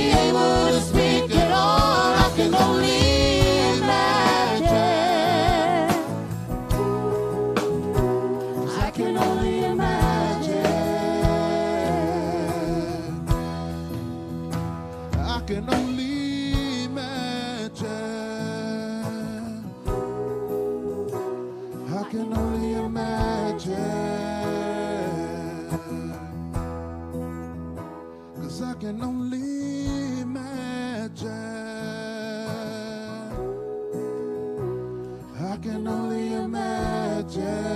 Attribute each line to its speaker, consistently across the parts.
Speaker 1: be able to speak it all. I can only imagine. I can only imagine. I can only imagine. I can only imagine. 'Cause I can only imagine. I can only imagine.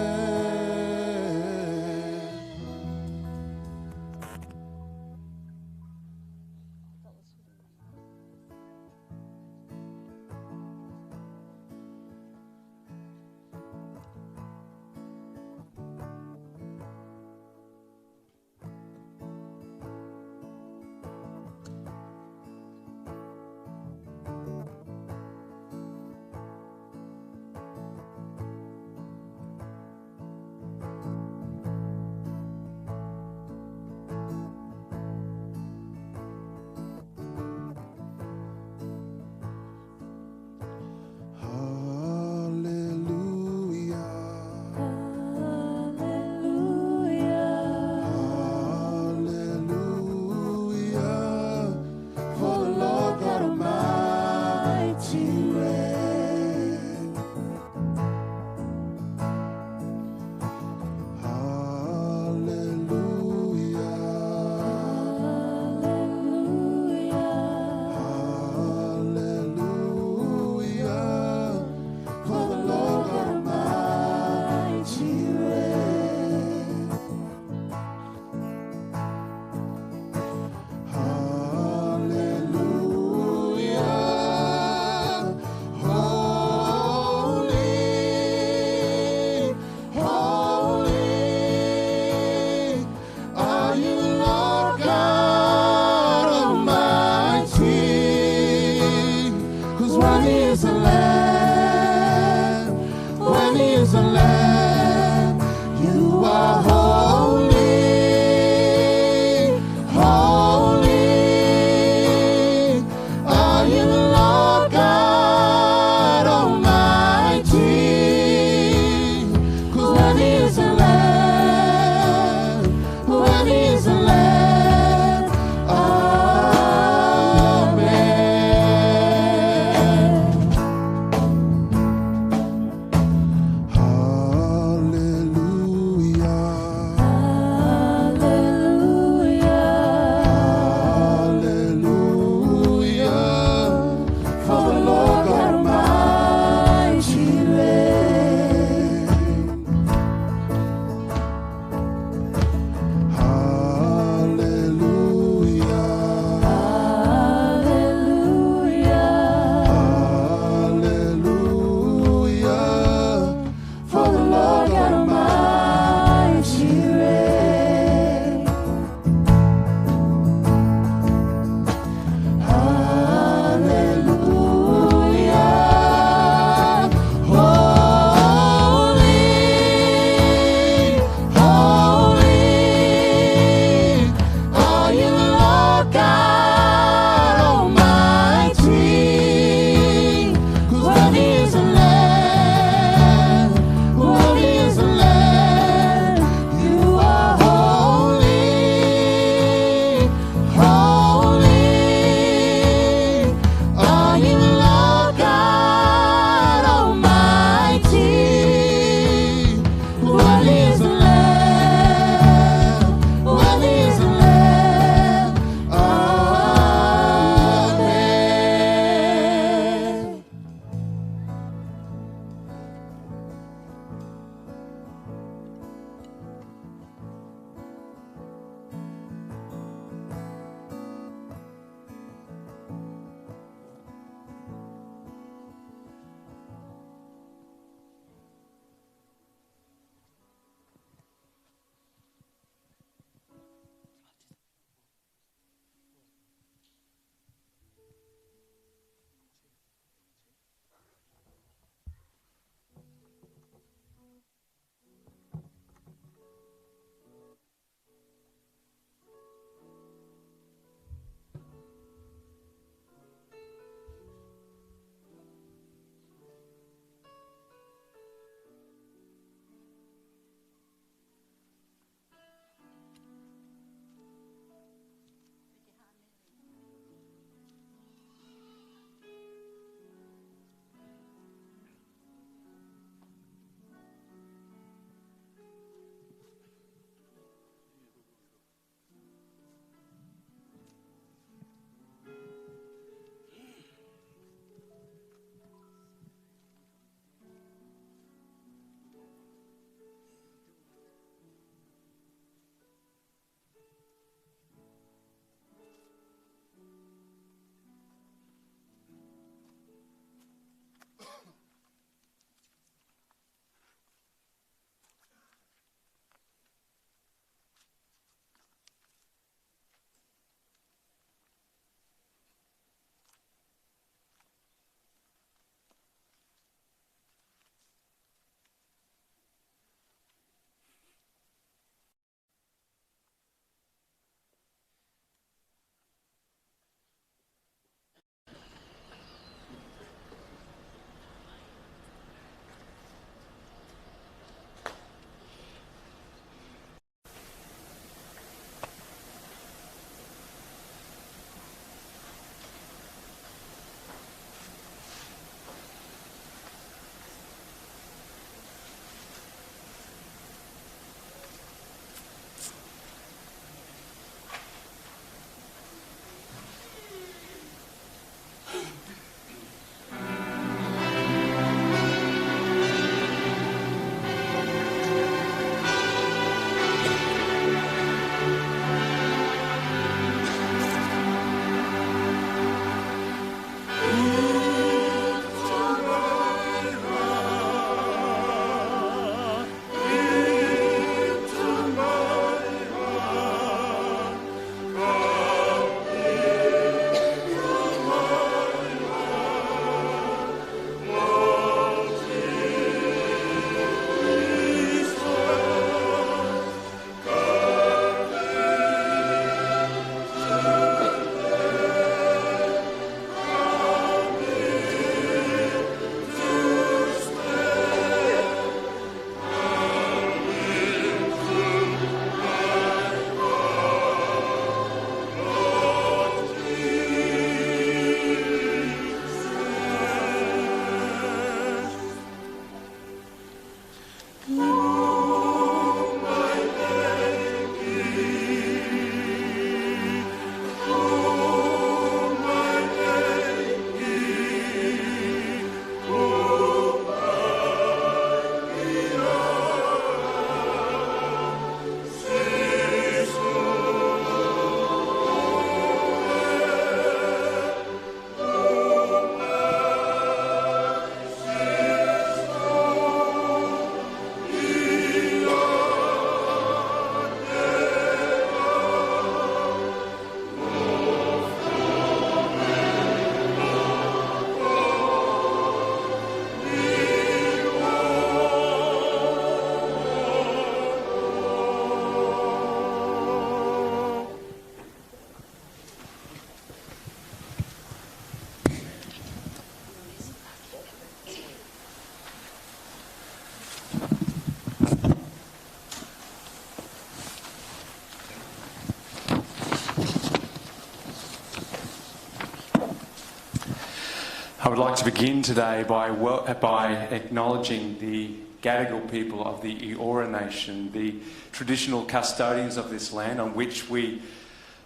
Speaker 2: I would like to begin today by acknowledging the Gadigal people of the Eora Nation, the traditional custodians of this land on which we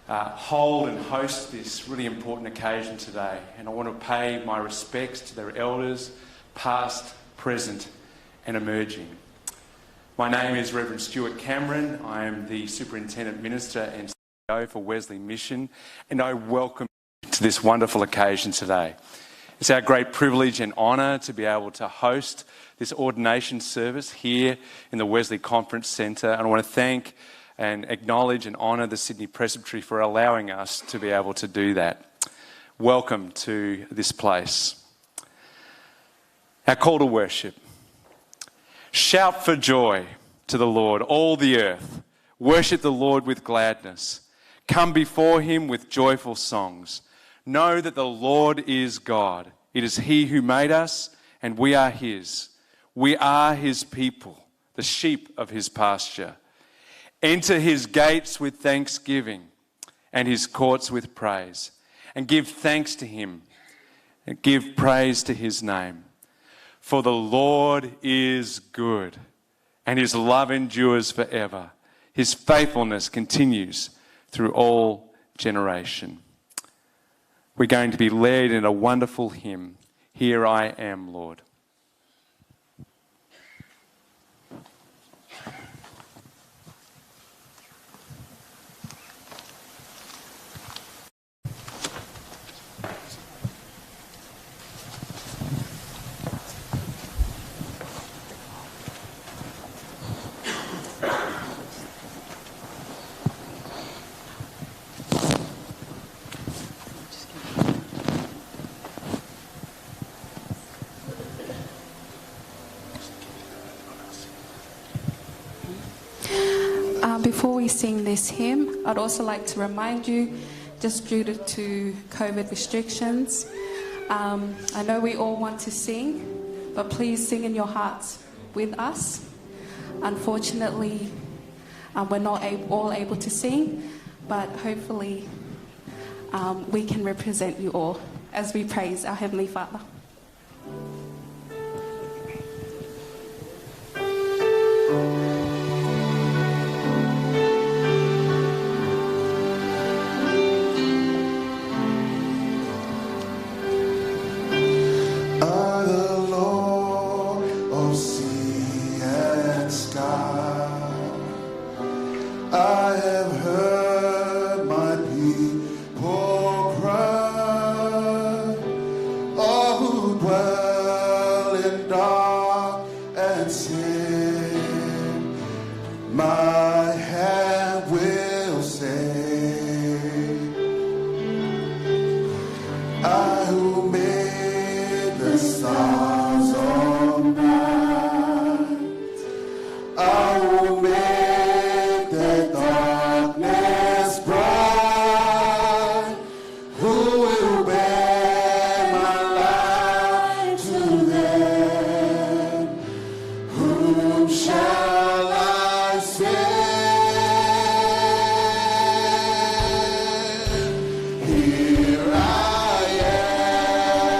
Speaker 2: hold and host this really important occasion today. And I want to pay my respects to their elders, past, present and emerging. My name is Reverend Stuart Cameron. I am the Superintendent Minister and CEO for Wesley Mission, and I welcome you to this wonderful occasion today. It's our great privilege and honour to be able to host this ordination service here in the Wesley Conference Centre, and I want to thank and acknowledge and honour the Sydney Presbytery for allowing us to be able to do that. Welcome to this place. Our call to worship. Shout for joy to the Lord, all the earth. Worship the Lord with gladness. Come before him with joyful songs. Know that the Lord is God. It is he who made us, and we are his. We are his people, the sheep of his pasture. Enter his gates with thanksgiving and his courts with praise, and give thanks to him and give praise to his name. For the Lord is good, and his love endures forever. His faithfulness continues through all generation. We're going to be led in a wonderful hymn, Here I Am, Lord.
Speaker 3: Before we sing this hymn, I'd also like to remind you, just due to COVID restrictions, I know we all want to sing, but please sing in your hearts with us. Unfortunately, we're not all able to sing, but hopefully we can represent you all as we praise our Heavenly Father.
Speaker 1: Here I am.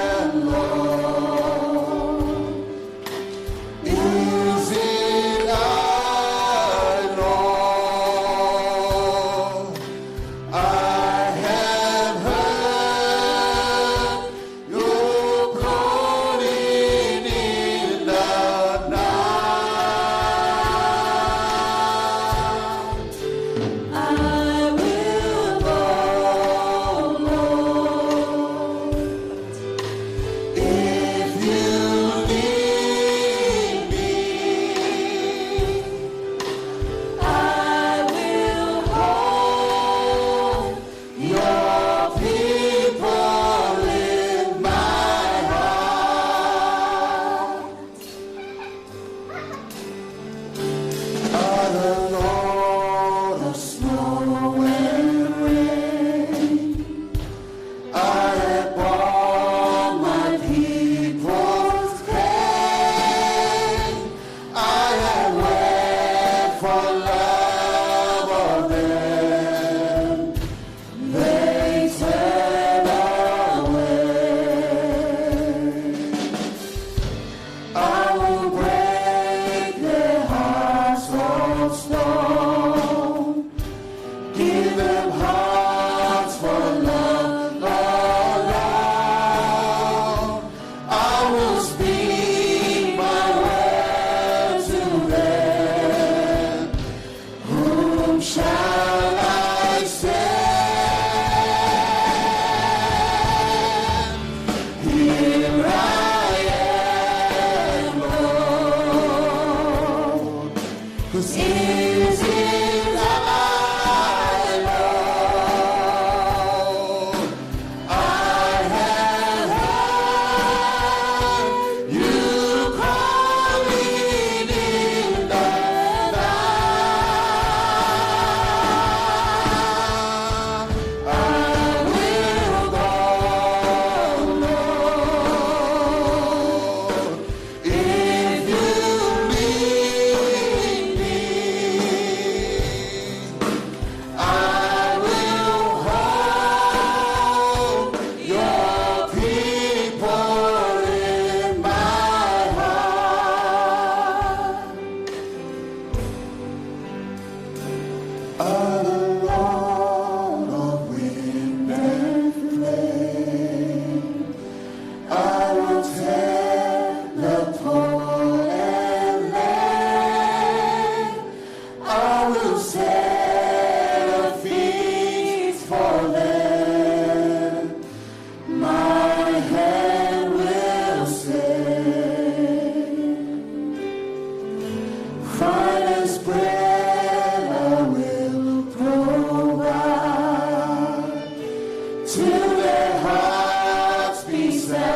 Speaker 1: hearts be satisfied.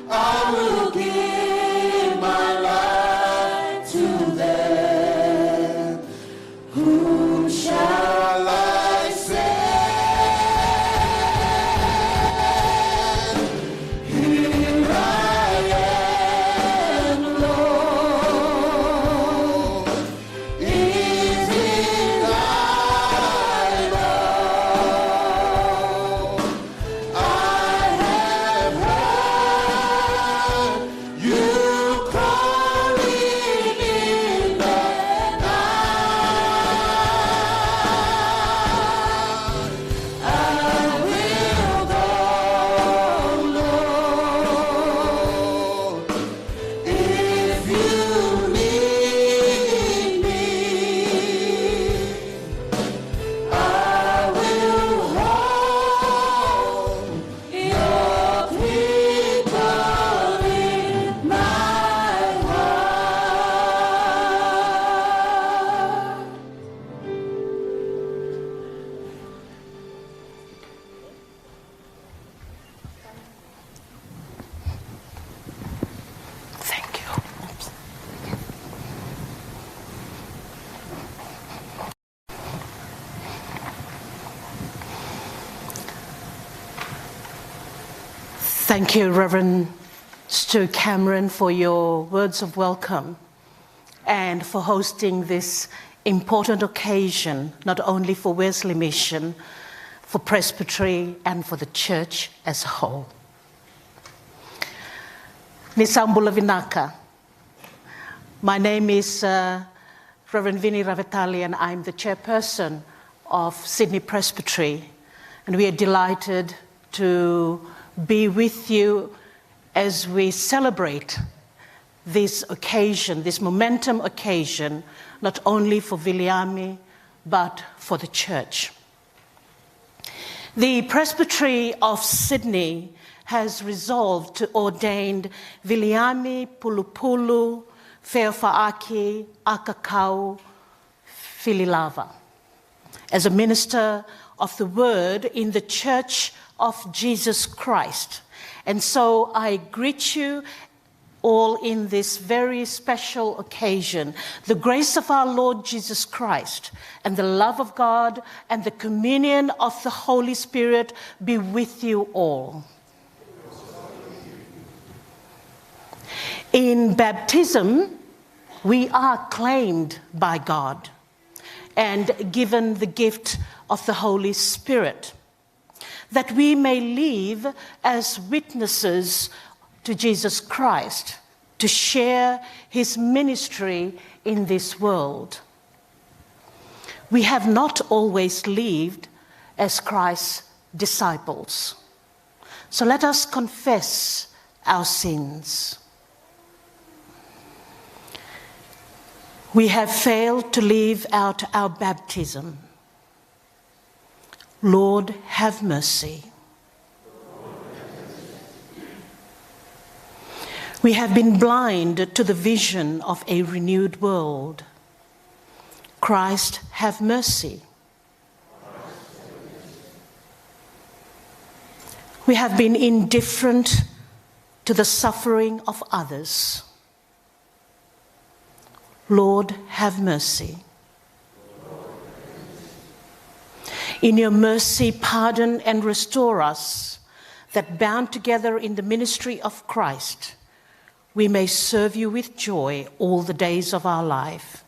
Speaker 1: I will give my life to them. Whom shall I send? Here I am, Lord. Is it I, Lord? I have heard you calling in the night. I will go, Lord, if you need me. I will hold your people in my heart. Thank you.
Speaker 4: Thank you, Reverend Stu Cameron, for your words of welcome and for hosting this important occasion, not only for Wesley Mission, for Presbytery, and for the church as a whole. Nisambula Vinaka. My name is Reverend Vinnie Ravetali, and I'm the chairperson of Sydney Presbytery. And we are delighted to be with you as we celebrate this occasion, this momentum occasion, not only for Viliami, but for the church. The Presbytery of Sydney has resolved to ordain Viliami Pulupulu Fe'ofa'aki A-Kakau Fililava as a minister of the word in the Church of Jesus Christ. And so I greet you all in this very special occasion. The grace of our Lord Jesus Christ and the love of God and the communion of the Holy Spirit be with you all. In baptism, we are claimed by God and given the gift of the Holy Spirit, that we may live as witnesses to Jesus Christ, to share his ministry in this world. We have not always lived as Christ's disciples. So let us confess our sins. We have failed to live out our baptism. Lord, have mercy. We have been blind to the vision of a renewed world. Christ, have mercy. We have been indifferent to the suffering of others. Lord, have mercy. In your mercy, pardon and restore us, that bound together in the ministry of Christ, we may serve you with joy all the days of our life.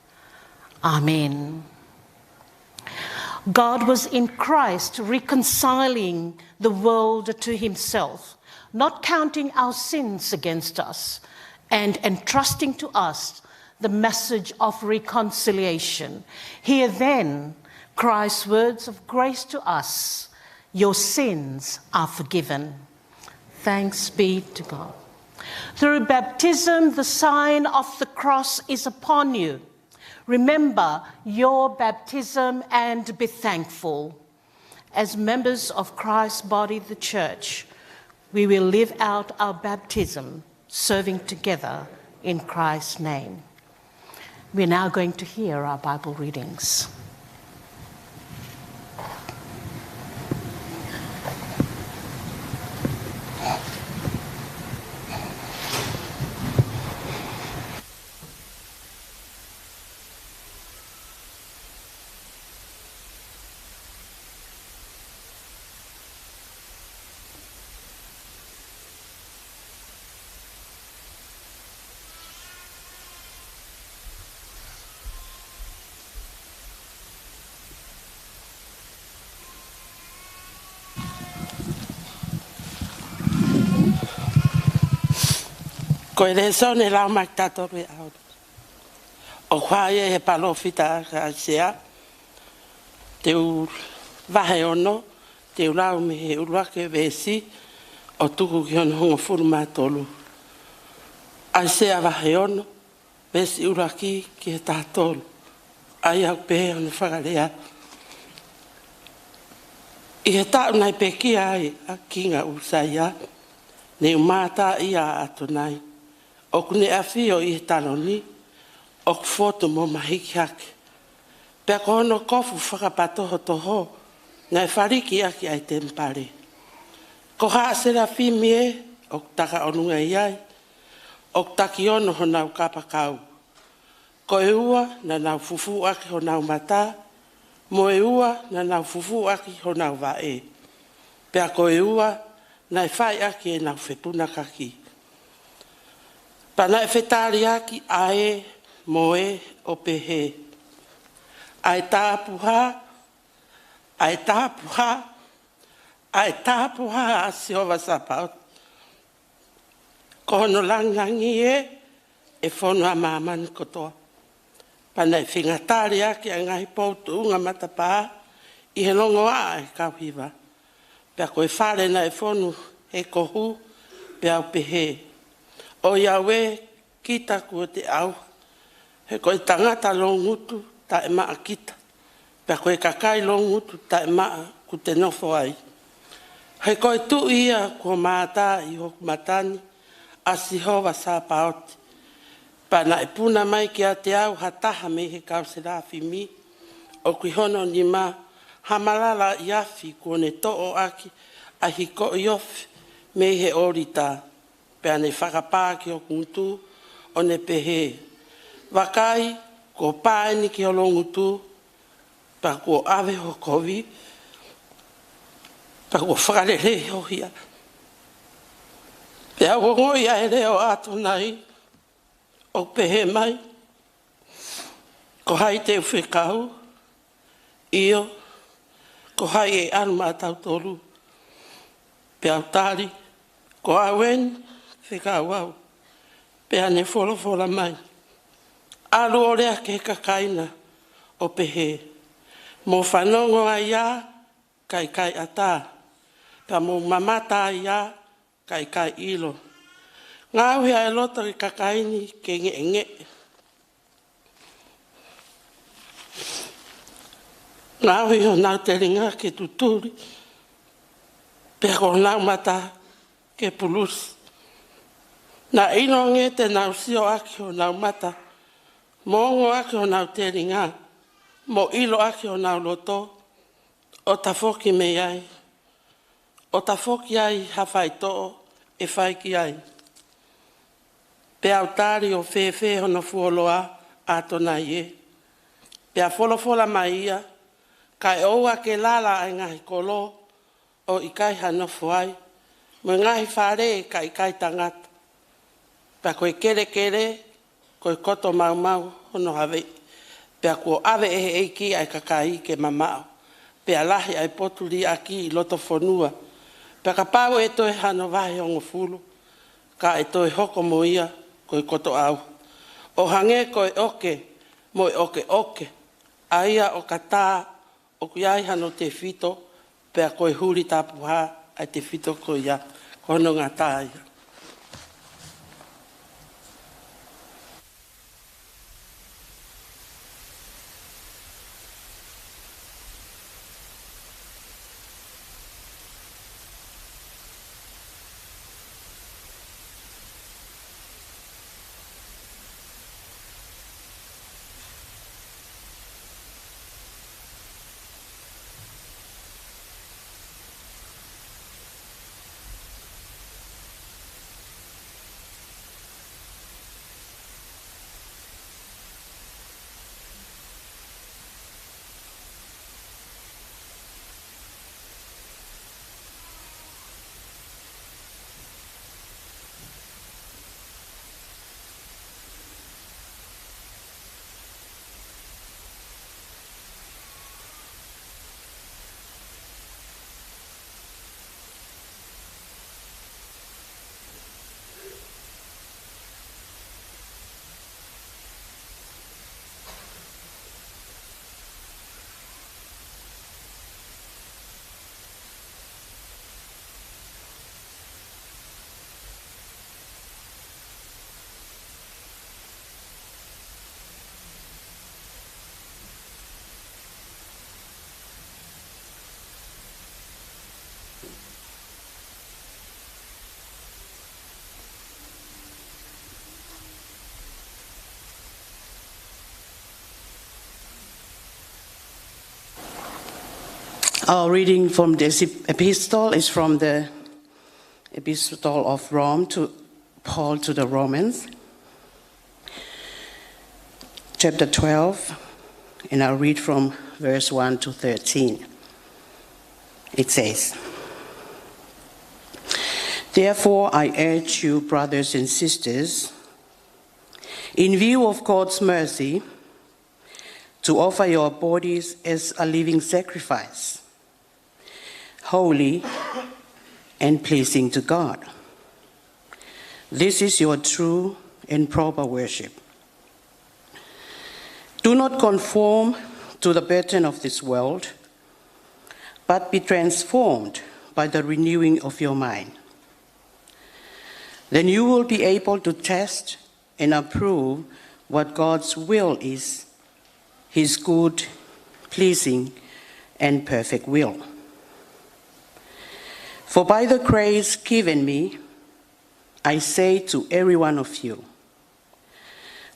Speaker 4: Amen. God was in Christ reconciling the world to himself, not counting our sins against us, and entrusting to us the message of reconciliation. Hear then Christ's words of grace to us. Your sins are forgiven. Thanks be to God. Through baptism, the sign of the cross is upon you. Remember your baptism and be thankful. As members of Christ's body, the church, we will live out our baptism, serving together in Christ's name. We're now going to hear our Bible readings.
Speaker 5: Ko e le so ne lau mai tātou e au. O whae he palo whita ka sea. Te u vahe ono, te u lau me he uruake vesi, o tuku ki ono hongo furu mātolu. Ai sea vahe ono, vesi uraki ki he tātolu. Ai au pehe ono whakalea. I he tāu nai peki ai a kinga usaia, ne umata ia atu nai. O kune awhio i he taloni, o kufoto mo mahiki hake. Pea ko ono kofu whakapatoho toho, ngai whariki aki ai tempare. Ko haa sera whimie, o taka onunga iai, o taki ono ho nau kapakau. Ko e ua na nau fufu aki ho nau mata, mo e ua na nau fufu aki ho nau vae. Pea ko e ua na e whai aki e nau whepuna kaki. Pana e whetari aki ae moe o pehe. Ai tāpuha, ai tāpuha, ai tāpuha a siova sapau. Ko hono langangi e whono a mamani kotoa. Pana e whingatari aki a ngai poutu unga matapā, i he longo a e kauhiwa. Pea koe whare na e whonu he kohu, pea au pehe. O iawe, kita kua te au. He koe tangata longutu, ta e maa kita. Pea koe kakai longutu, ta e maa ku te nofo ai. He koe tu ia kua mātā i hoku matani, a sihova sā paoti. Pana e puna mai ki a te au hataha me he kausera whimi, o kui hono ni ma hamalala i afi kua ne to'o aki a hiko i ofi me he orita. Pea ne whakapā ki o kuntu o ne pehe. Wakai, ko pāini ki o longutu, pa ko ave ho kovi, pa ko whakarere ho hia. Pea o ngoi a ere o ato nai, o pehe mai, ko hai te whekau, io, ko hai e arma tau toru, pea o tari, ko awen, whekau au, pea ne wholofola mai. Alu o rea ke kakaina o pehe. Mo whanongo a ia, kai kai ata. Ka mo mamata ia, kai kai ilo. Ngāhui a e loto ki kakaini ke nge. Ngāhui o nau te ringa ke tuturi. Pea ko nau mata ke pulusi. Na ino nge te nau sio aki o nau mata. Mongo aki o nau te ringa. Mo ilo aki o nau loto. O ta foki me ai. O ta foki ai hawhai to'o e whai ki ai. Pea utari o whewhe hono fuoloa a tona ie. Pea wholofola mai ia. Kai oua ke lala ai ngahi kolo o ikai hanofu ai. Mo ngahi whare ka ikai tangata. Pea koe kere kere, koe koto mau mau hono hawe. Pea kua ave eiki ai kakai ke mamao. Pea lahi ai poturi aki i loto whanua. Pea ka pau e toi hano vahe ongo fulu. Ka e toi hoko mo ia, koe koto au. O hange koe oke, mo e oke oke. Aia o kata, o kuiai hano te fito, pea koe huri tapuha ai te fito koe ia. Kono ngā tāia. Our reading from this epistle is from the Epistle of Rome to Paul to the Romans, chapter 12, and I'll read from verse 1 to 13. It says, "Therefore I urge you, brothers and sisters, in view of God's mercy, to offer your bodies as a living sacrifice, holy and pleasing to God. This is your true and proper worship. Do not conform to the pattern of this world, but be transformed by the renewing of your mind. Then you will be able to test and approve what God's will is, his good, pleasing, and perfect will. For by the grace given me, I say to every one of you,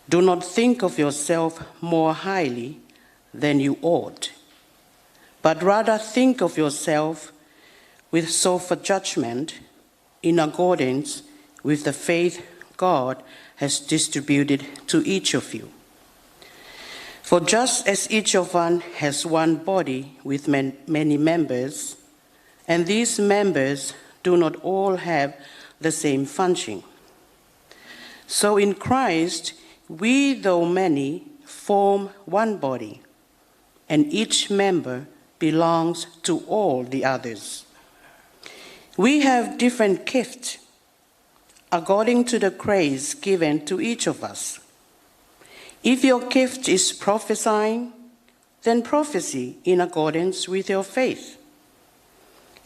Speaker 5: do not think of yourself more highly than you ought, but rather think of yourself with sober judgment in accordance with the faith God has distributed to each of you. For just as each of us has one body with many members, and these members do not all have the same function, so in Christ we, though many, form one body, and each member belongs to all the others. We have different gifts according to the grace given to each of us. If your gift is prophesying, then prophesy in accordance with your faith.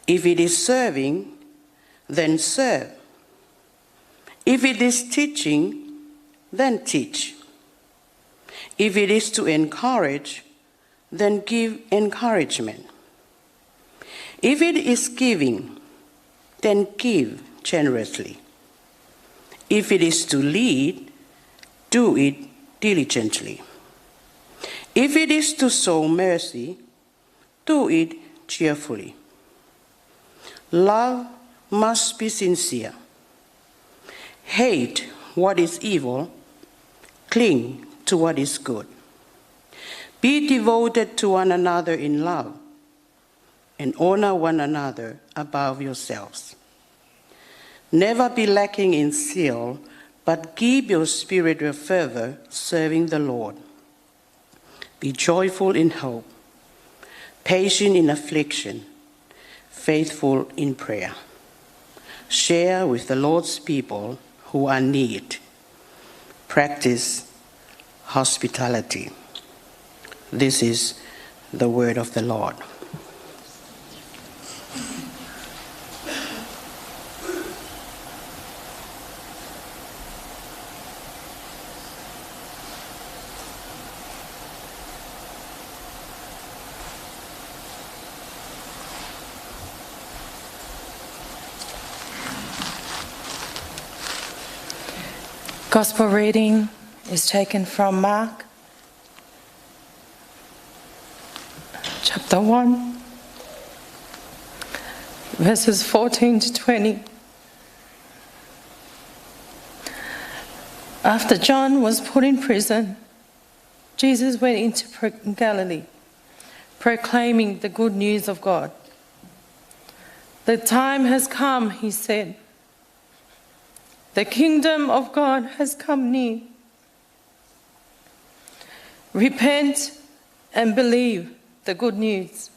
Speaker 5: If it is serving, then serve. If it is teaching, then teach. If it is to encourage, then give encouragement. If it is giving, then give generously. If it is to lead, do it diligently. If it is to show mercy, do it cheerfully. Love must be sincere. Hate what is evil, cling to what is good. Be devoted to one another in love, and honor one another above yourselves. Never be lacking in zeal, but keep your spirit with fervor, serving the Lord. Be joyful in hope, patient in affliction, faithful in prayer. Share with the Lord's people who are in need. Practice hospitality. This is the word of the Lord.
Speaker 6: Gospel reading is taken from Mark, chapter 1, verses 14 to 20. After John was put in prison, Jesus went into Galilee, proclaiming the good news of God. The time has come, he said. The kingdom of God has come near. Repent and believe the good news.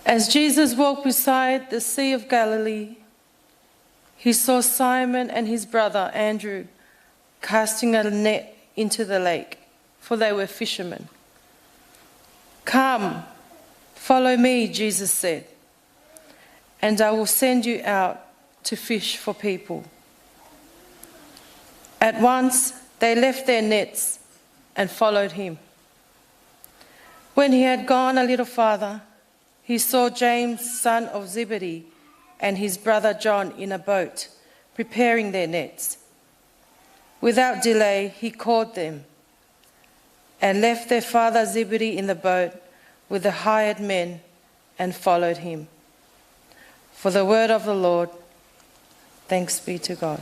Speaker 6: As Jesus walked beside the Sea of Galilee, he saw Simon and his brother Andrew casting a net into the lake, for they were fishermen. "Come, follow me," Jesus said, "and I will send you out to fish for people." At once they left their nets and followed him. When he had gone a little farther, he saw James, son of Zebedee, and his brother John in a boat, preparing their nets. Without delay, he called them and left their father Zebedee in the boat with the hired men and followed him. For the word of the Lord, thanks be to God.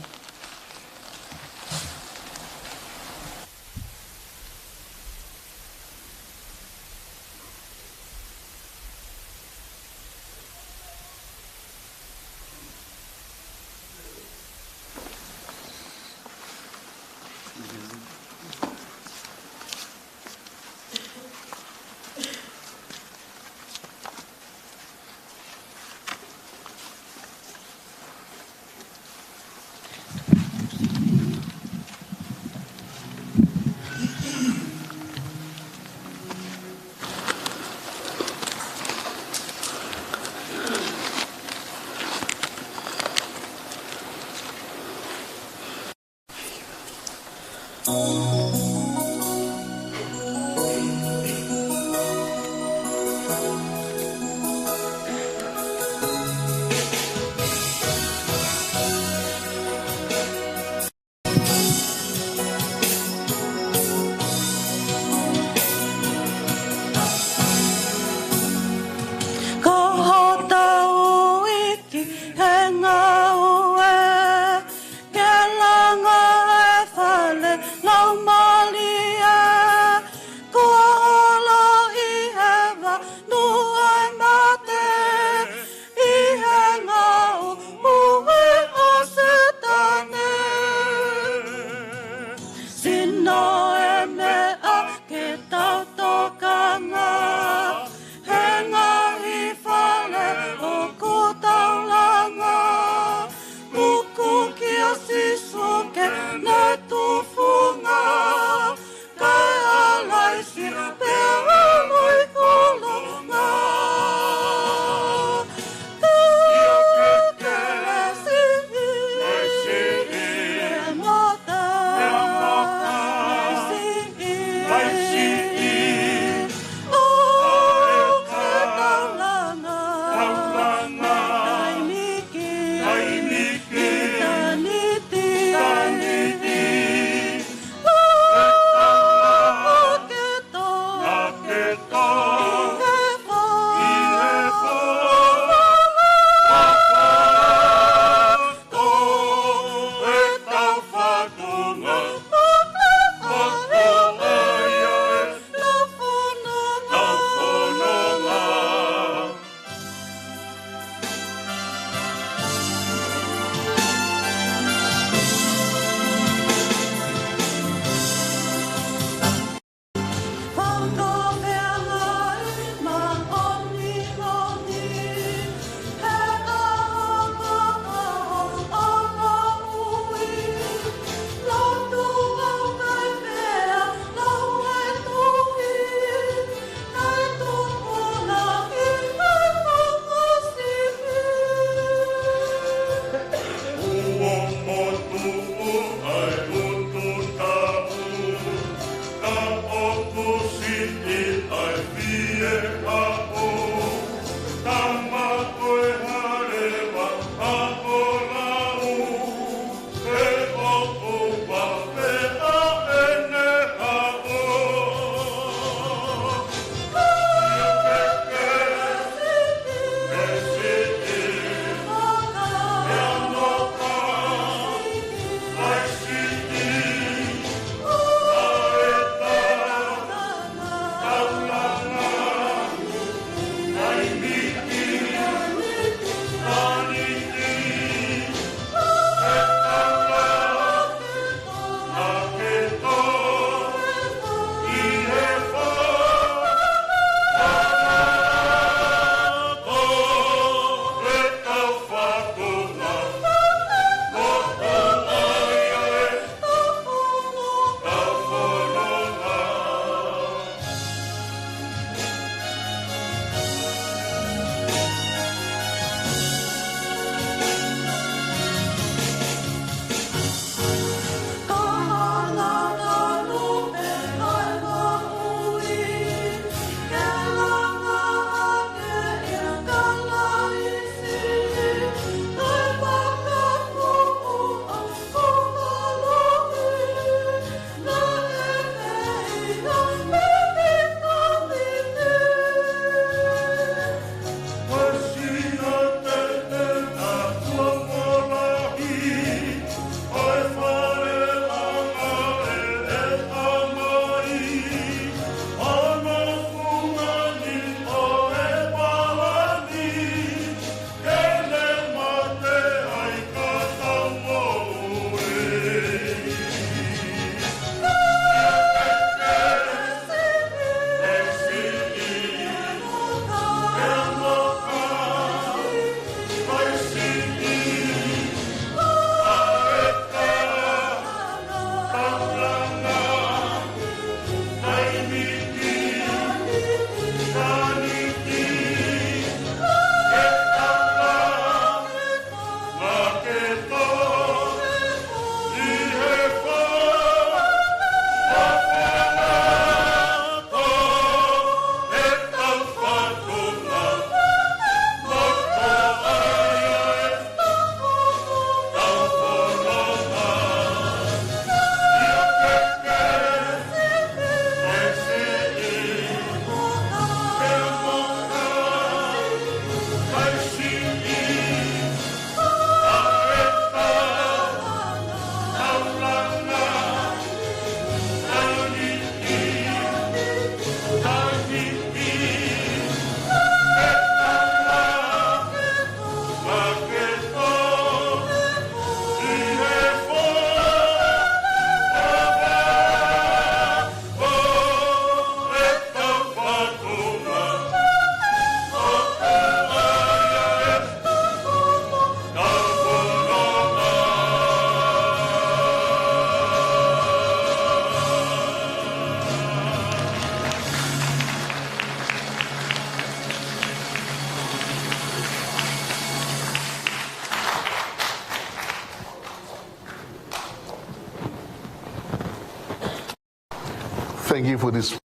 Speaker 7: thank you for this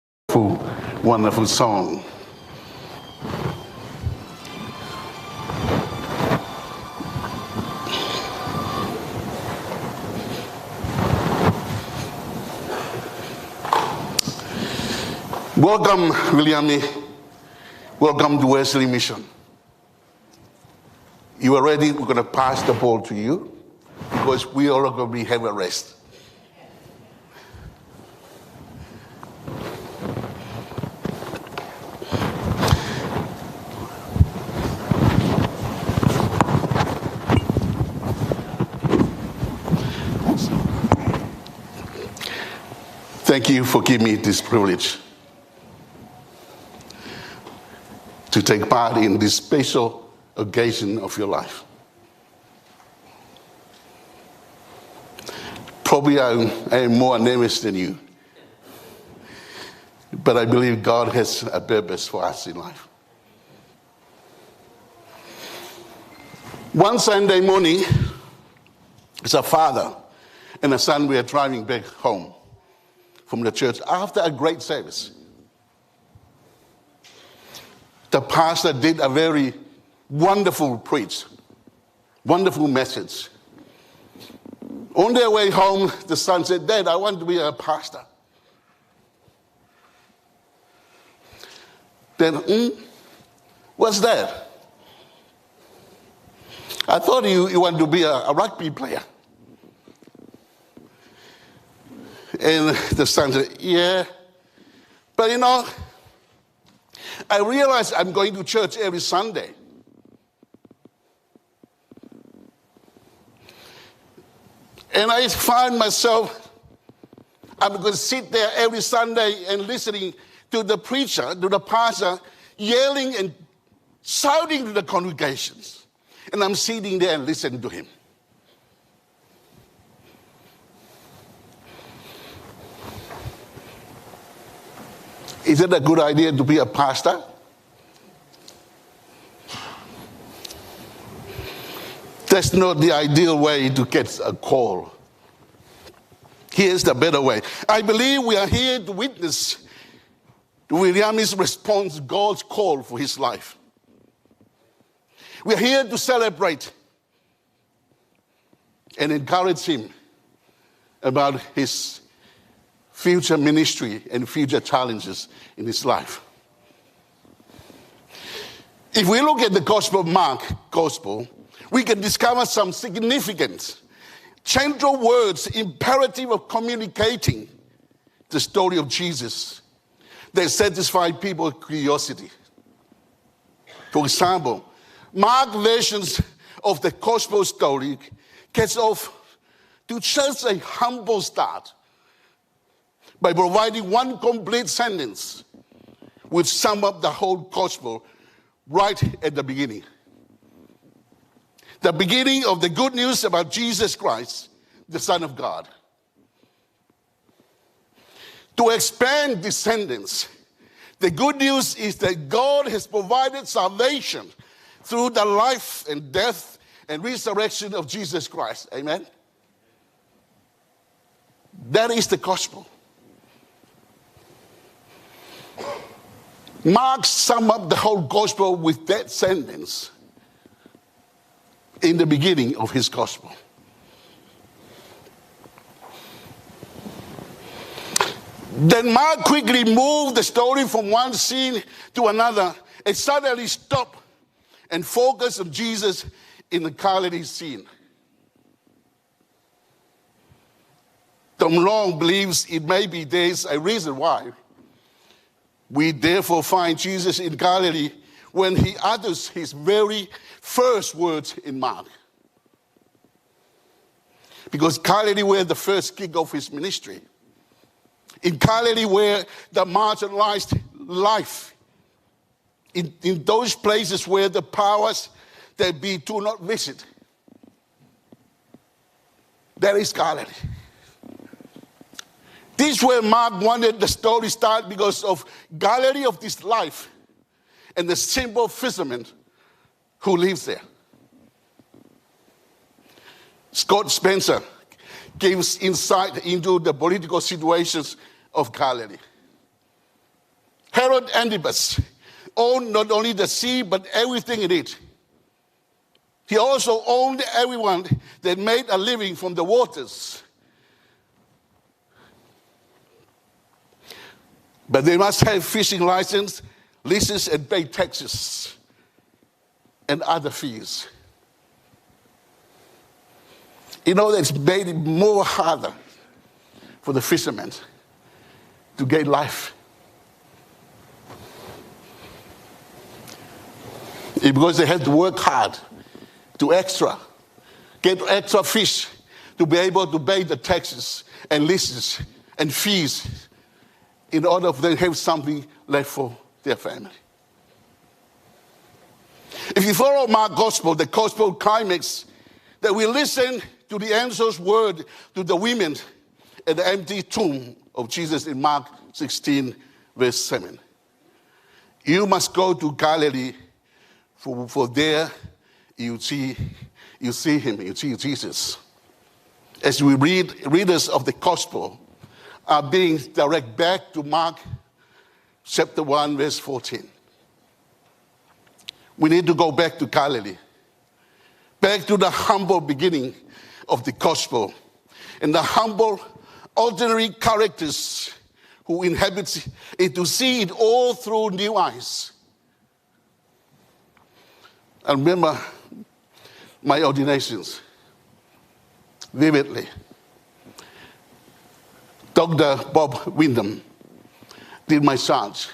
Speaker 7: wonderful song. Welcome, Viliami. Welcome to Wesley Mission. You are ready? We're going to pass the ball to you because we are going to have a rest. Thank you for giving me this privilege to take part in this special occasion of your life. Probably I am more nervous than you, but I believe God has a purpose for us in life. One Sunday morning, as a father and a son, we are driving back home from the church after a great service. The pastor did a very wonderful preach, wonderful message. On their way home, the son said, "Dad, I want to be a pastor." Then, what's that? I thought you want to be a rugby player. And the son said, "Yeah, but I realize I'm going to church every Sunday. And I find myself, I'm going to sit there every Sunday and listening to the preacher, to the pastor, yelling and shouting to the congregations. And I'm sitting there and listening to him. Is it a good idea to be a pastor? That's not the ideal way to get a call. Here's the better way. I believe we are here to witness to Viliami's response to God's call for his life. We are here to celebrate and encourage him about his future ministry and future challenges in his life. If we look at the Gospel of Mark Gospel, we can discover some significant central words imperative of communicating the story of Jesus that satisfy people's curiosity. For example, Mark versions of the Gospel story gets off to just a humble start by providing one complete sentence which sums up the whole gospel right at the beginning. The beginning of the good news about Jesus Christ, the Son of God. To expand this sentence, the good news is that God has provided salvation through the life and death and resurrection of Jesus Christ. Amen? That is the gospel. Mark summed up the whole gospel with that sentence in the beginning of his gospel. Then Mark quickly moved the story from one scene to another and suddenly stopped and focused on Jesus in the Galilee scene. Tom Long believes it may be there's a reason why. We therefore find Jesus in Galilee when he utters his very first words in Mark. Because Galilee were the first kick of his ministry. In Galilee where the marginalized life. In those places where the powers that be do not visit. That is Galilee. This is where Mark wanted the story to start because of Galilee of this life and the simple fisherman who lives there. Scott Spencer gives insight into the political situations of Galilee. Herod Antipas owned not only the sea, but everything in it. He also owned everyone that made a living from the waters. But they must have fishing license, leases, and pay taxes and other fees. You know, that's made it more harder for the fishermen to get life. Because they had to work hard to get extra fish to be able to pay the taxes and leases and fees in order for them to have something left for their family. If you follow Mark's gospel, the gospel climax, that we listen to the angel's word to the women at the empty tomb of Jesus in Mark 16, verse 7. You must go to Galilee, for there you see him, you see Jesus. As we readers of the gospel are being directed back to Mark chapter 1, verse 14. We need to go back to Galilee, back to the humble beginning of the gospel, and the humble, ordinary characters who inhabit it, to see it all through new eyes. I remember my ordinations vividly. Dr. Bob Wyndham did my charge.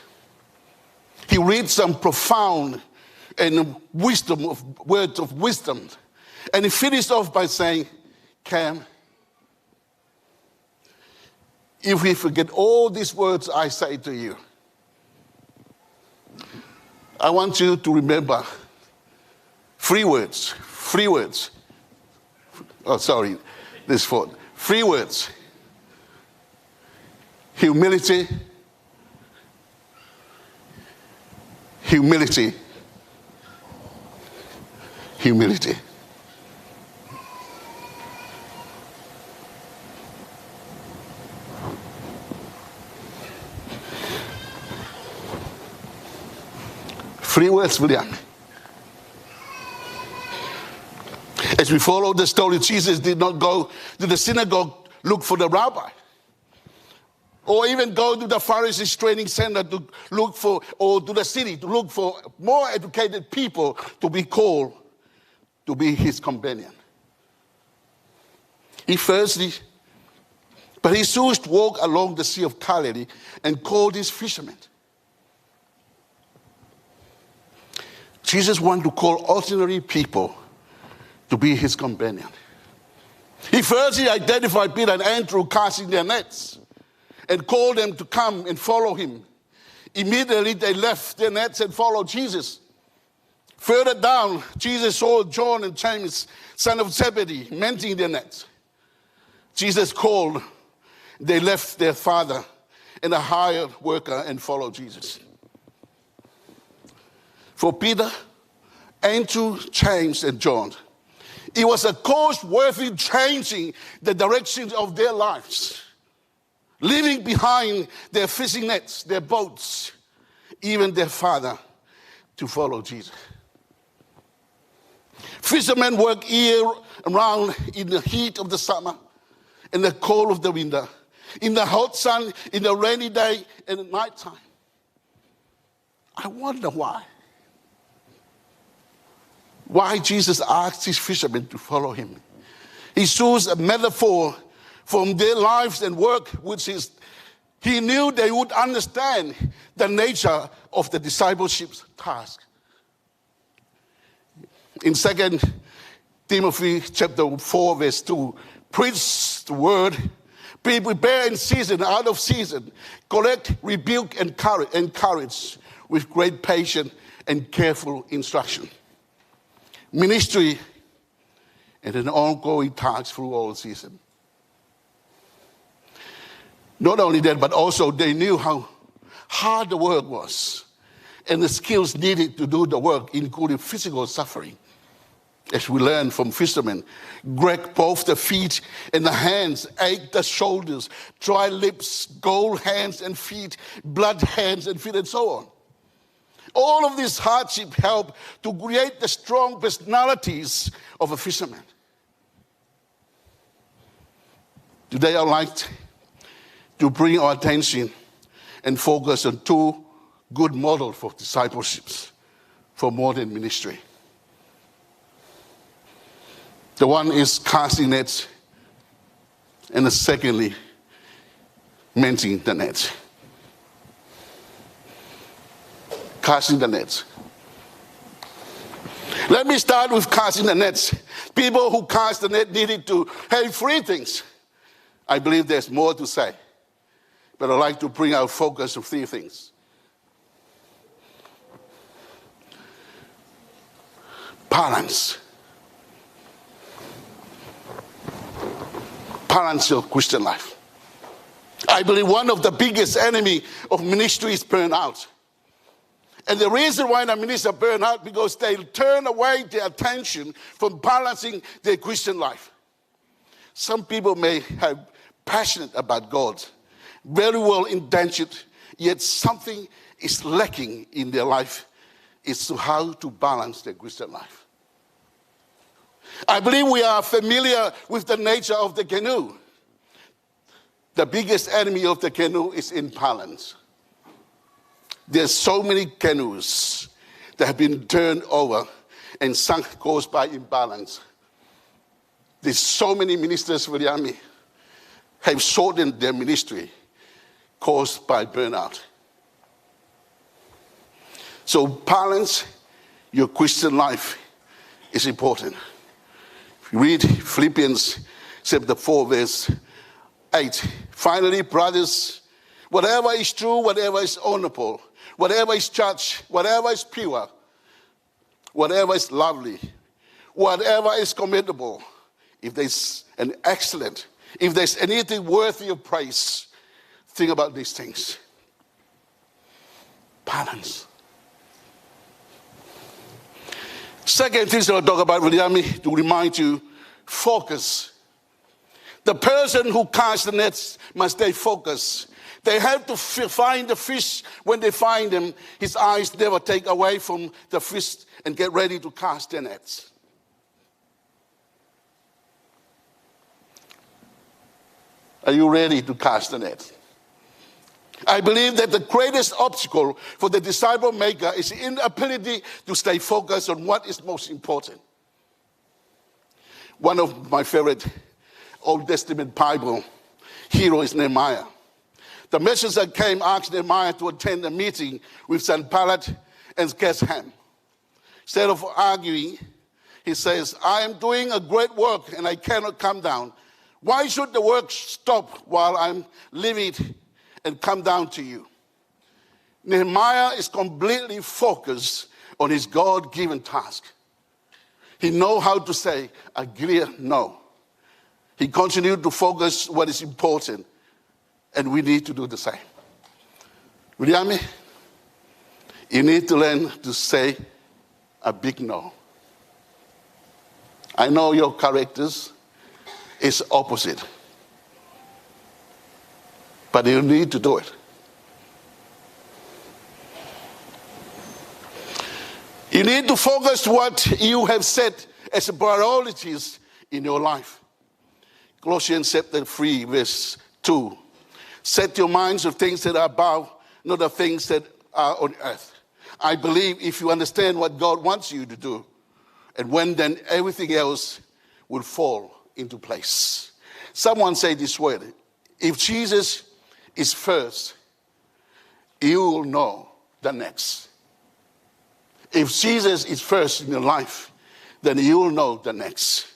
Speaker 7: He read some profound and words of wisdom, and he finished off by saying, Cam, if we forget all these words I say to you, I want you to remember three words. Oh, sorry, this fourth. 3 words. Humility, humility, humility. Three words, Viliami. As we follow the story, Jesus did not go to the synagogue, look for the rabbi, or even go to the Pharisees training center to look for, or to the city to look for more educated people to be called to be his companion. He chose to walk along the Sea of Galilee and called his fishermen. Jesus wanted to call ordinary people to be his companion. He firstly identified Peter and Andrew casting their nets and called them to come and follow him. Immediately they left their nets and followed Jesus. Further down, Jesus saw John and James, son of Zebedee, mending their nets. Jesus called. They left their father and a hired worker and followed Jesus. For Peter, Andrew, James, and John, it was a course worthy changing the direction of their lives, leaving behind their fishing nets, their boats, even their father, to follow Jesus. Fishermen work year-round in the heat of the summer, in the cold of the winter, in the hot sun, in the rainy day, and at night time. I wonder why. Why Jesus asked his fishermen to follow him. He chose a metaphor from their lives and work, which is, he knew they would understand the nature of the discipleship's task. In 2 Timothy chapter 4, verse 2, preach the word, be prepared in season, out of season, correct, rebuke, and encourage with great patience and careful instruction. Ministry and an ongoing task through all season. Not only that, but also they knew how hard the work was and the skills needed to do the work, including physical suffering as we learn from fishermen, break both the feet and the hands, ache the shoulders, dry lips, gold hands and feet, blood hands and feet, and so on. All of these hardships help to create the strong personalities of a fisherman. Today I'd like to bring our attention and focus on two good models for discipleships for modern ministry. The one is casting nets, and the secondly, mending the nets. Casting the nets. Let me start with casting the nets. People who cast the net needed to have three things. I believe there's more to say, but I'd like to bring out focus of three things. Balance. Balance your Christian life. I believe one of the biggest enemy of ministry is burnout. And the reason why the ministers burn out because they turn away their attention from balancing their Christian life. Some people may have passionate about God, very well intentioned, yet something is lacking in their life as to how to balance their Christian life. I believe we are familiar with the nature of the canoe. The biggest enemy of the canoe is imbalance. There's so many canoes that have been turned over and sunk caused by imbalance. There's so many ministers, Viliami, have shortened their ministry caused by burnout. So balance your Christian life is important. If you read Philippians chapter 4, verse 8. Finally, brothers, whatever is true, whatever is honorable, whatever is judged, whatever is pure, whatever is lovely, whatever is commendable, if there's an excellent, if there's anything worthy of praise, think about these things. Balance. Second thing I'll talk about, Viliami, to remind you, focus. The person who casts the nets must stay focused. They have to find the fish. When they find them, his eyes never take away from the fish and get ready to cast their nets. Are you ready to cast the net? I believe that the greatest obstacle for the disciple maker is the inability to stay focused on what is most important. One of my favorite Old Testament Bible hero is Nehemiah. The messenger came, asked Nehemiah to attend a meeting with Sanballat and Geshem. Instead of arguing, he says, I am doing a great work and I cannot come down. Why should the work stop while I'm leaving and come down to you? Nehemiah is completely focused on his God-given task. He knows how to say a clear no. He continued to focus what is important, and we need to do the same. Viliami, you need to learn to say a big no. I know your characters is opposite, but you need to do it. You need to focus what you have set as priorities in your life. Colossians chapter 3, verse 2. Set your minds on things that are above, not the things that are on earth. I believe if you understand what God wants you to do, and when then everything else will fall into place. Someone say this word: if Jesus is first, you will know the next. If Jesus is first in your life, then you will know the next.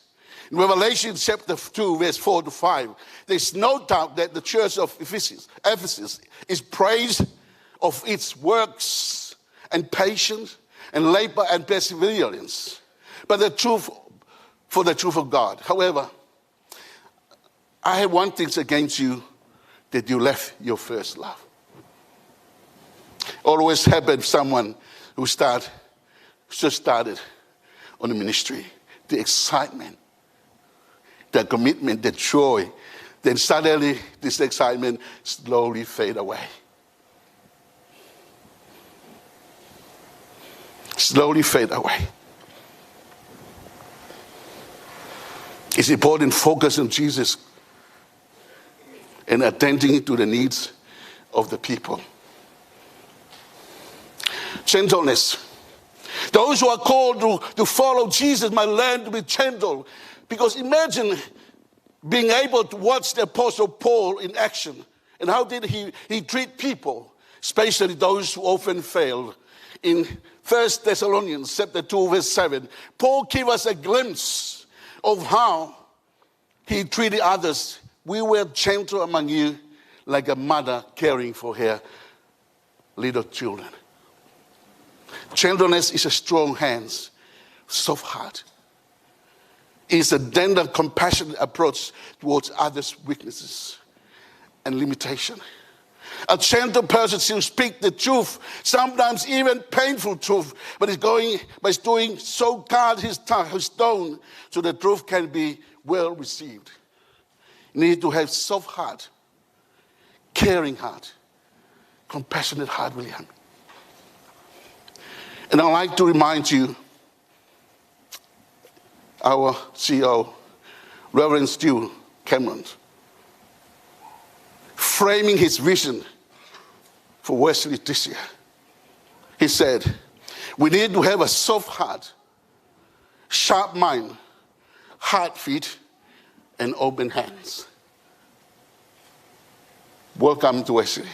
Speaker 7: In Revelation chapter 2, verse 4 to 5, there's no doubt that the church of Ephesus is praised of its works and patience and labor and perseverance. But the truth of God. However, I have one thing against you, that you left your first love. Always happened someone who just started on the ministry. the excitement, the commitment, the joy. Then suddenly this excitement slowly fades away. Slowly fade away. It's important to focus on Jesus and attending to the needs of the people. Gentleness. Those who are called to follow Jesus must learn to be gentle. Because imagine being able to watch the Apostle Paul in action. And how did he treat people, especially those who often failed. In 1 Thessalonians chapter 2, verse 7, Paul gives us a glimpse of how he treated others. We were gentle among you, like a mother caring for her little children. Gentleness is a strong hands, soft heart. It's a tender, compassionate approach towards others' weaknesses and limitation. A gentle person still speaks the truth, sometimes even painful truth, but is doing so guard his tone so the truth can be well received. You need to have soft heart, caring heart, compassionate heart, William. And I'd like to remind you, our CEO, Reverend Stu Cameron, framing his vision for Wesley this year. He said, we need to have a soft heart, sharp mind, hard feet, and open hands. Welcome to Wesley.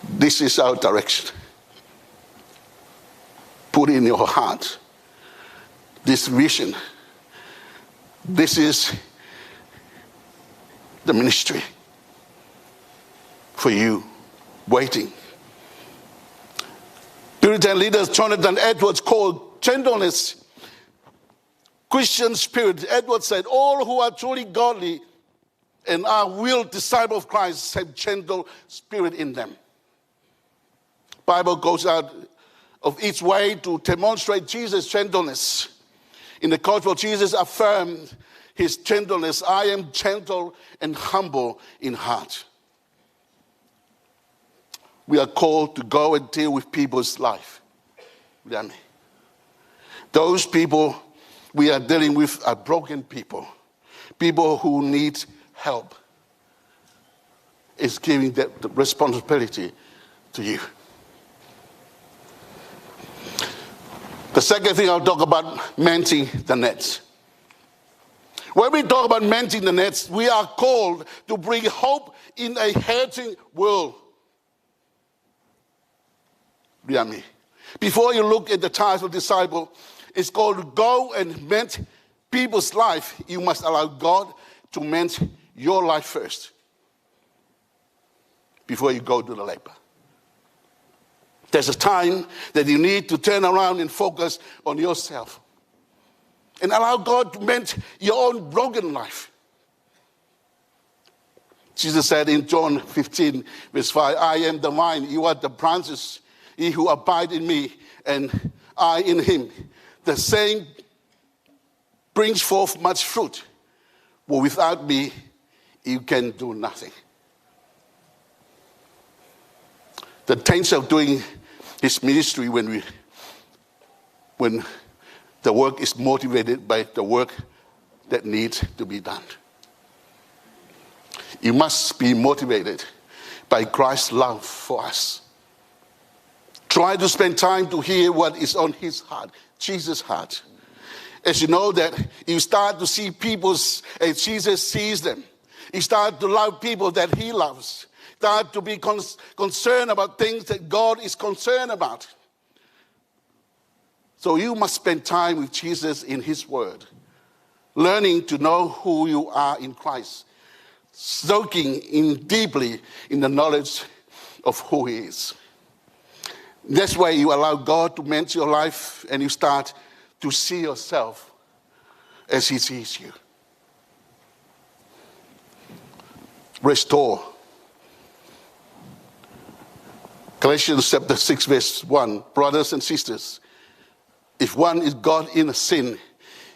Speaker 7: This is our direction. Put in your heart this vision. This is the ministry for you waiting. Puritan leaders Jonathan Edwards called gentleness Christian spirit. Edwards said, all who are truly godly and are real disciples of Christ have gentle spirit in them. Bible goes out of its way to demonstrate Jesus' gentleness. In the Gospel, Jesus affirmed his gentleness. I am gentle and humble in heart. We are called to go and deal with people's life. Those people we are dealing with are broken people. People who need help. It's giving that the responsibility to you. The second thing I'll talk about, mending the nets. When we talk about mending the nets, we are called to bring hope in a hurting world. Viliami. Before you look at the title disciple, it's called to go and mend people's life. You must allow God to mend your life first before you go to the labor. There's a time that you need to turn around and focus on yourself and allow God to mend your own broken life. Jesus said in John 15, verse 5, I am the vine, you are the branches. He who abides in me and I in him, the same brings forth much fruit. For without me, you can do nothing. The danger of doing his ministry when the work is motivated by the work that needs to be done. You must be motivated by Christ's love for us. Try to spend time to hear what is on his heart, Jesus' heart. As you know that you start to see people as Jesus sees them. You start to love people that he loves. Start to be concerned about things that God is concerned about. So you must spend time with Jesus in his word, learning to know who you are in Christ, soaking in deeply in the knowledge of who he is. This way you allow God to mend your life and you start to see yourself as he sees you. Restore. Galatians chapter 6 verse 1, brothers and sisters, If one is caught in a sin,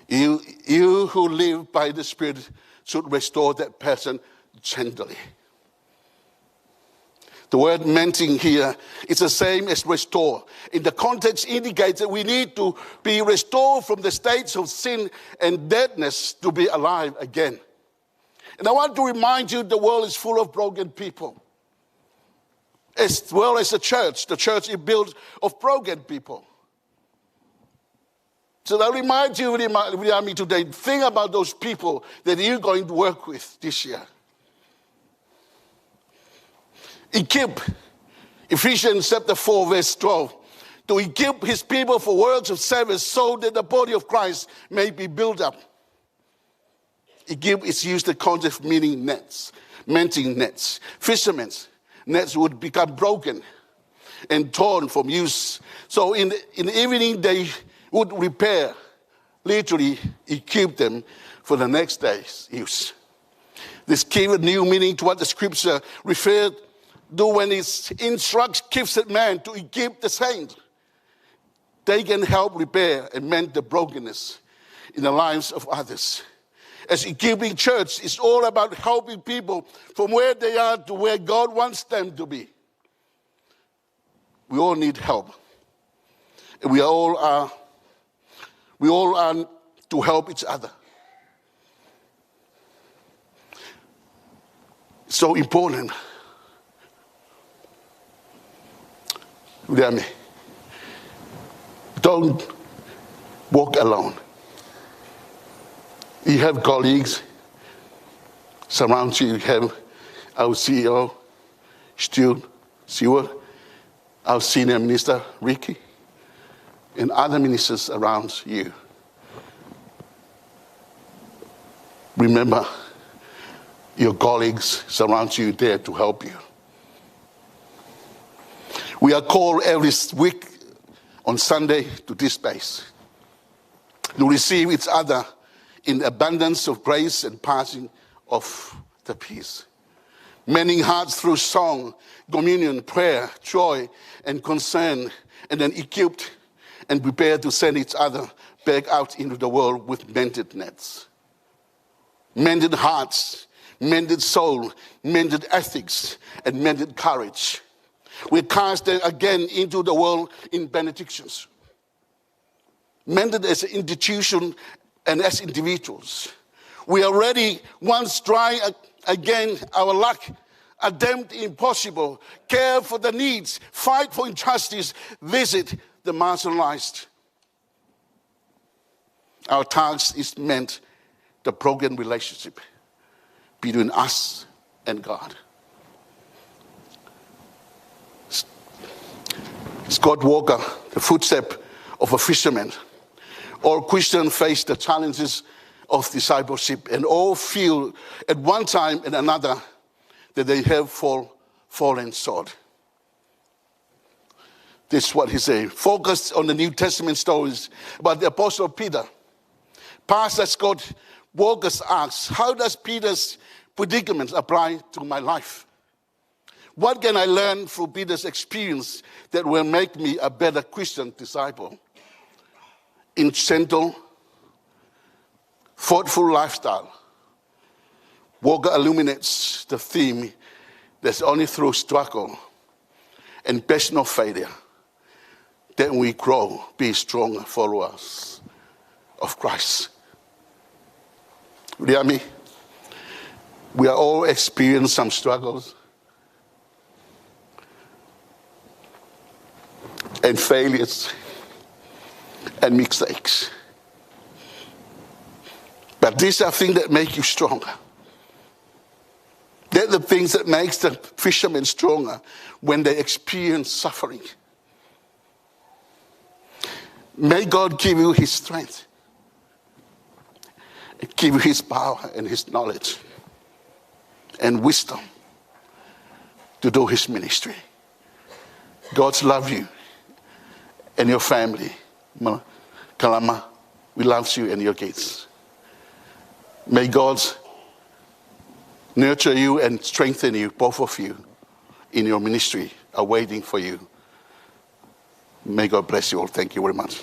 Speaker 7: you who live by the Spirit should restore that person gently. The word menting here is the same as restore. In the context indicates that we need to be restored from the states of sin and deadness to be alive again. And I want to remind you the world is full of broken people. As well as the church is built of broken people. So I remind you, Viliami, today, think about those people that you're going to work with this year. Equip, Ephesians chapter 4, verse 12, to equip his people for works of service so that the body of Christ may be built up. Equip is used the concept meaning nets, menting nets. Fishermen's nets would become broken and torn from use. So in the evening they would repair, literally equip them for the next day's use. This gave a new meaning to what the scripture referred to when it instructs gifted men to equip the saints. They can help repair and mend the brokenness in the lives of others. As equipping church is all about helping people from where they are to where God wants them to be. We all need help. And we all are to help each other. It's so important. Viliami, don't walk alone. You have colleagues surround you. You have our CEO, Stu Seward, our senior minister, Ricky, and other ministers around you. Remember, your colleagues surround you there to help you. We are called every week on Sunday to this space to receive each other in abundance of grace and passing of the peace. Mending hearts through song, communion, prayer, joy, and concern, and then equipped and prepared to send each other back out into the world with mended nets. Mended hearts, mended soul, mended ethics, and mended courage. We cast them again into the world in benedictions. Mended as an institution and as individuals. We are ready once try again our luck, attempt the impossible, care for the needs, fight for injustice, visit the marginalized. Our task is meant the broken relationship between us and God. Scott Walker, the footstep of a fisherman. All Christians face the challenges of discipleship and all feel at one time and another that they have fallen short. This is what he said. Focus on the New Testament stories about the Apostle Peter. Pastor Scott Walker asks, how does Peter's predicament apply to my life? What can I learn from Peter's experience that will make me a better Christian disciple? In gentle, thoughtful lifestyle, Walker illuminates the theme that only through struggle and personal failure that we grow, be stronger followers of Christ. Viliami, we are all experiencing some struggles and failures and mistakes. But these are things that make you stronger. They're the things that makes the fishermen stronger when they experience suffering. May God give you his strength, give you his power and his knowledge and wisdom to do his ministry. God's love you and your family. Kalama, we love you and your kids. May God nurture you and strengthen you, both of you, in your ministry, are waiting for you. May God bless you all. Thank you very much.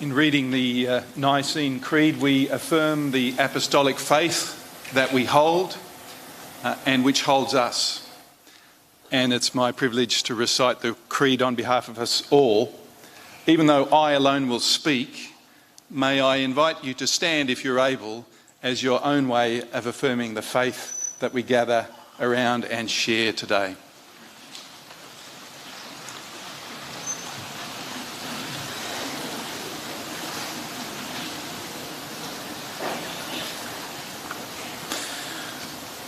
Speaker 8: In reading the Nicene Creed, we affirm the apostolic faith that we hold and which holds us. And it's my privilege to recite the Creed on behalf of us all. Even though I alone will speak, may I invite you to stand, if you're able, as your own way of affirming the faith that we gather around and share today.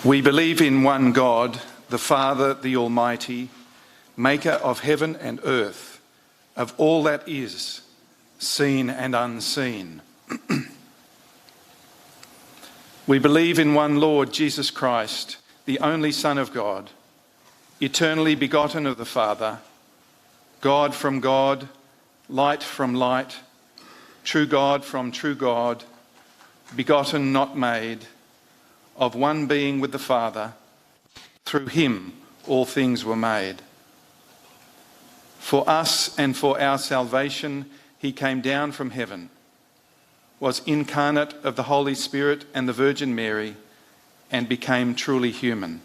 Speaker 8: We believe in one God, the Father, the Almighty, maker of heaven and earth, of all that is, seen and unseen. We believe in one Lord, Jesus Christ, the only Son of God, eternally begotten of the Father, God from God, light from light, true God from true God, begotten, not made, of one being with the Father. Through him all things were made. For us and for our salvation he came down from heaven, was incarnate of the Holy Spirit and the Virgin Mary, and became truly human.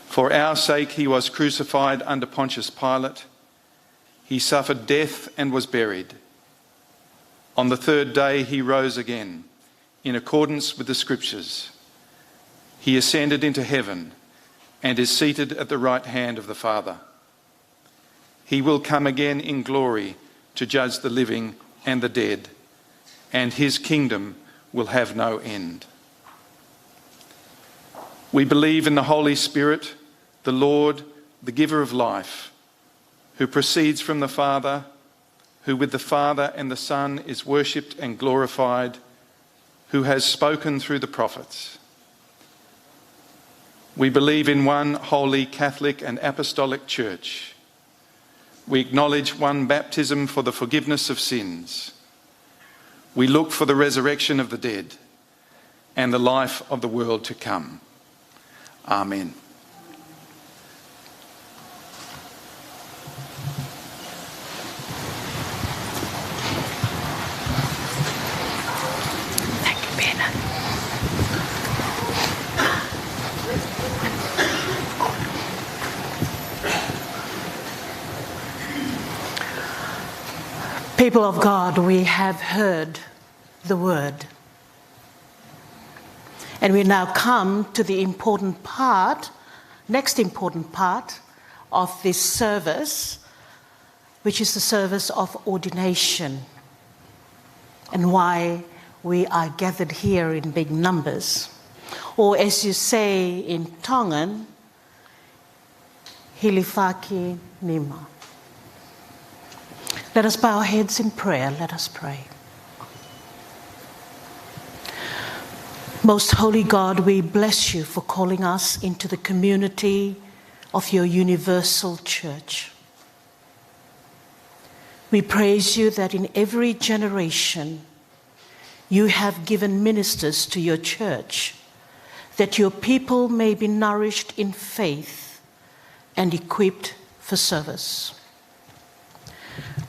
Speaker 8: For our sake he was crucified under Pontius Pilate. He suffered death and was buried. On the third day he rose again, in accordance with the Scriptures. He ascended into heaven and is seated at the right hand of the Father. He will come again in glory to judge the living and the dead, and his kingdom will have no end. We believe in the Holy Spirit, the Lord, the giver of life, who proceeds from the Father, who with the Father and the Son is worshipped and glorified, who has spoken through the prophets. We believe in one holy Catholic and Apostolic Church. We acknowledge one baptism for the forgiveness of sins. We look for the resurrection of the dead and the life of the world to come. Amen.
Speaker 4: People of God, we have heard the word. And we now come to the next important part of this service, which is the service of ordination, and why we are gathered here in big numbers. Or as you say in Tongan, Hilifaki Nima. Let us bow our heads in prayer. Let us pray. Most holy God, we bless you for calling us into the community of your universal church. We praise you that in every generation you have given ministers to your church, that your people may be nourished in faith and equipped for service.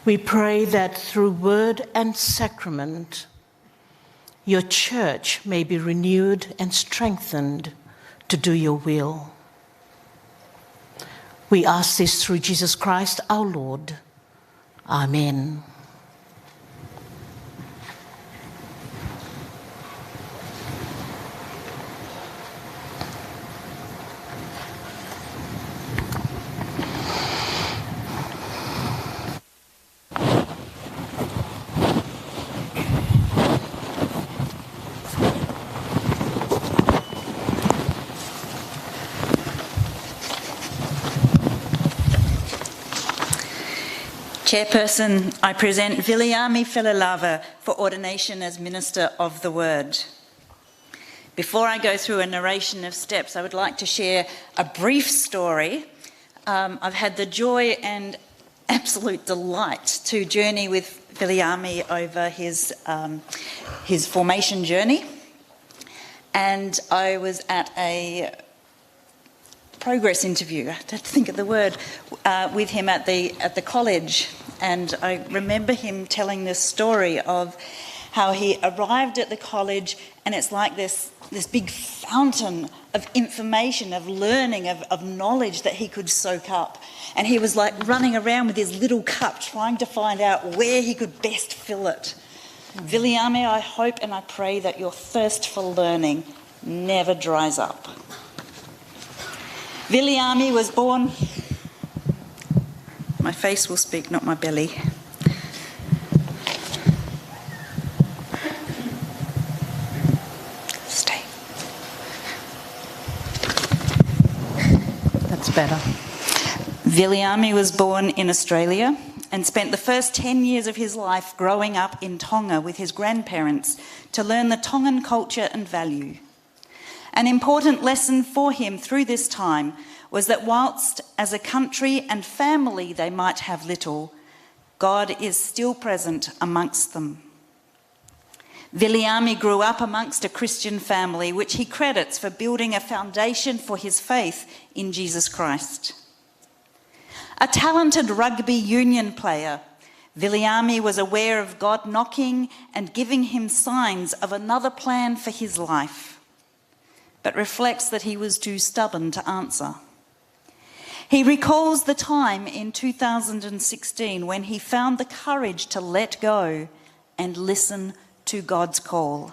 Speaker 4: We pray that through word and sacrament, your church may be renewed and strengthened to do your will. We ask this through Jesus Christ our Lord. Amen.
Speaker 9: Chairperson, I present Viliami Fililava for ordination as Minister of the Word. Before I go through a narration of steps, I would like to share a brief story. I've had the joy and absolute delight to journey with Viliami over his formation journey. And I was at a progress interview, I had to think of the word, with him at the college. And I remember him telling this story of how he arrived at the college, and it's like this big fountain of information, of learning, of knowledge that he could soak up. And he was like running around with his little cup trying to find out where he could best fill it. Viliami, I hope and I pray that your thirst for learning never dries up. Viliami was born... My face will speak, not my belly. Stay.
Speaker 4: That's better.
Speaker 9: Viliami was born in Australia and spent the first 10 years of his life growing up in Tonga with his grandparents to learn the Tongan culture and value. An important lesson for him through this time was that whilst as a country and family they might have little, God is still present amongst them. Viliami grew up amongst a Christian family, which he credits for building a foundation for his faith in Jesus Christ. A talented rugby union player, Viliami was aware of God knocking and giving him signs of another plan for his life, but reflects that he was too stubborn to answer. He recalls the time in 2016 when he found the courage to let go and listen to God's call.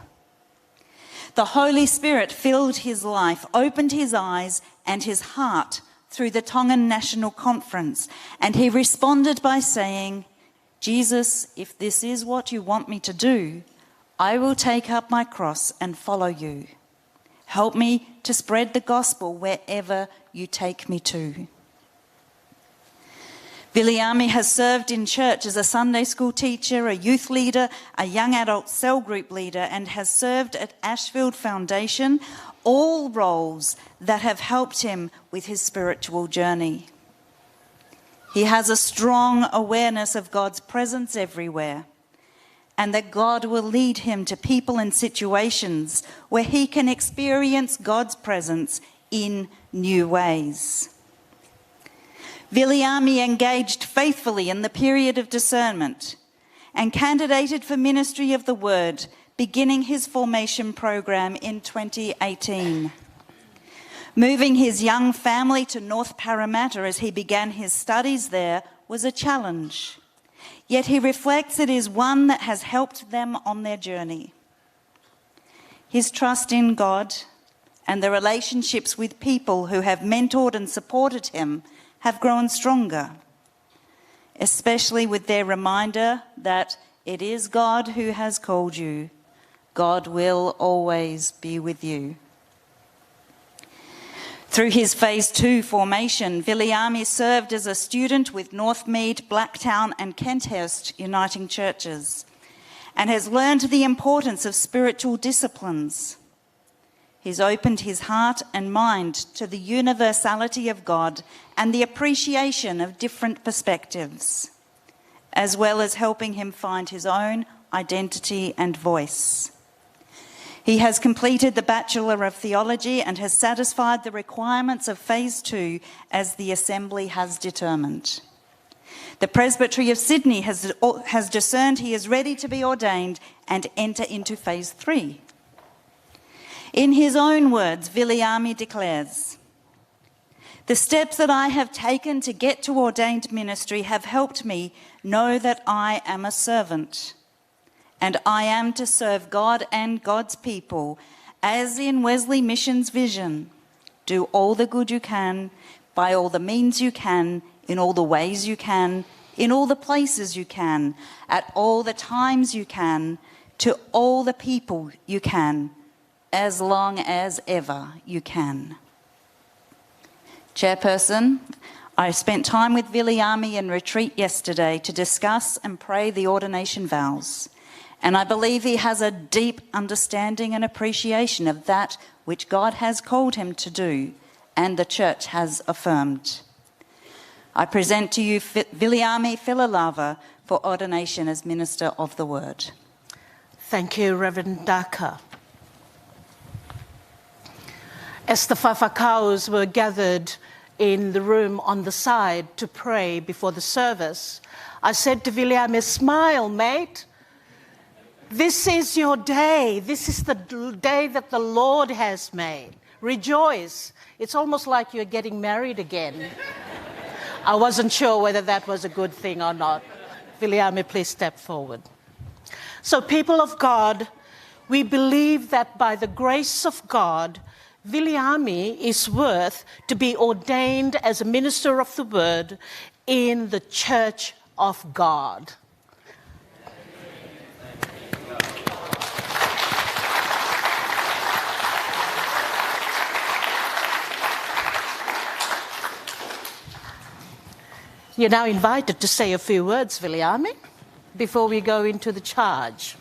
Speaker 9: The Holy Spirit filled his life, opened his eyes and his heart through the Tongan National Conference, and he responded by saying, "Jesus, if this is what you want me to do, I will take up my cross and follow you. Help me to spread the gospel wherever you take me to." Viliami has served in church as a Sunday school teacher, a youth leader, a young adult cell group leader, and has served at Ashfield Foundation, all roles that have helped him with his spiritual journey. He has a strong awareness of God's presence everywhere, and that God will lead him to people and situations where he can experience God's presence in new ways. Viliami engaged faithfully in the period of discernment and candidated for ministry of the word, beginning his formation program in 2018. Moving his young family to North Parramatta as he began his studies there was a challenge, yet he reflects it is one that has helped them on their journey. His trust in God and the relationships with people who have mentored and supported him have grown stronger, especially with their reminder that it is God who has called you. God will always be with you. Through his Phase 2 formation, Viliami served as a student with Northmead, Blacktown and Kenthurst Uniting Churches, and has learned the importance of spiritual disciplines. He's opened his heart and mind to the universality of God and the appreciation of different perspectives, as well as helping him find his own identity and voice. He has completed the Bachelor of Theology and has satisfied the requirements of Phase 2 as the Assembly has determined. The Presbytery of Sydney has discerned he is ready to be ordained and enter into Phase 3. In his own words, Viliami declares, "The steps that I have taken to get to ordained ministry have helped me know that I am a servant, and I am to serve God and God's people, as in Wesley Mission's vision. Do all the good you can, by all the means you can, in all the ways you can, in all the places you can, at all the times you can, to all the people you can, as long as ever you can." Chairperson, I spent time with Viliami in retreat yesterday to discuss and pray the ordination vows, and I believe he has a deep understanding and appreciation of that which God has called him to do and the Church has affirmed. I present to you Viliami Fililava for ordination as Minister of the Word.
Speaker 4: Thank you, Reverend Daka. As the Fe'ofa'akaus were gathered in the room on the side to pray before the service, I said to Viliami, smile, mate. This is your day. This is the day that the Lord has made. Rejoice. It's almost like you're getting married again. I wasn't sure whether that was a good thing or not. Viliami, please step forward. So, people of God, we believe that by the grace of God, Viliami is worth to be ordained as a minister of the word in the Church of God. You're now invited to say a few words, Viliami, before we go into the charge.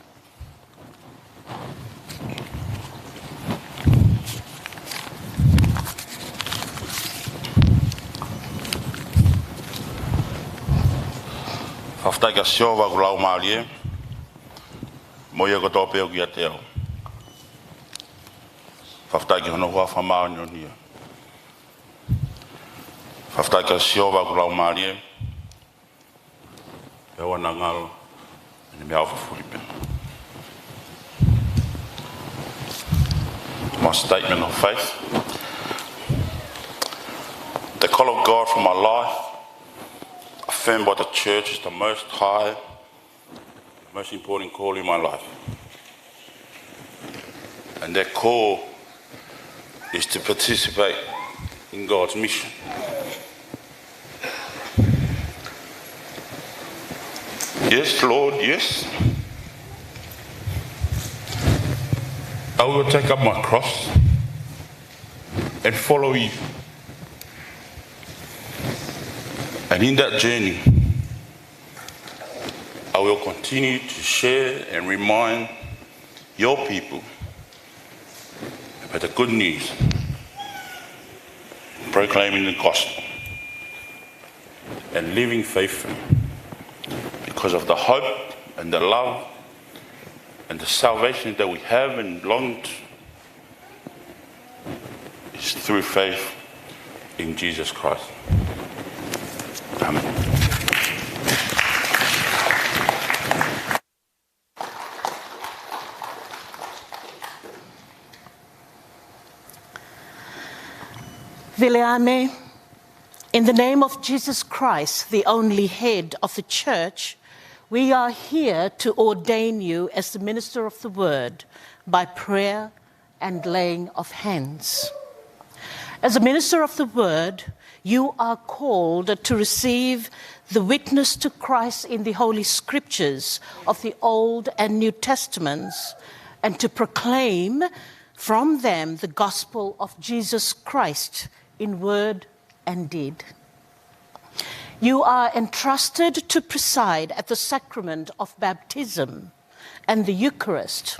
Speaker 10: Whawtaika siova kulau maalie, moia koto peo kia teo. Whawtaika hono hua whamao nyonia. Whawtaika siova kulau maalie, peo ana ngalo, ni mea whawhuripe. My statement of faith. The call of God for my life, affirmed by the church, is the most high, most important call in my life. And that call is to participate in God's mission. Yes, Lord, yes. I will take up my cross and follow you. And in that journey, I will continue to share and remind your people about the good news, proclaiming the gospel and living faithfully because of the hope and the love and the salvation that we have and long to is through faith in Jesus Christ. Amen.
Speaker 4: Viliami, in the name of Jesus Christ, the only head of the church, we are here to ordain you as the minister of the word by prayer and laying of hands. As a minister of the word, you are called to receive the witness to Christ in the Holy Scriptures of the Old and New Testaments and to proclaim from them the gospel of Jesus Christ in word and deed. You are entrusted to preside at the sacrament of baptism and the Eucharist,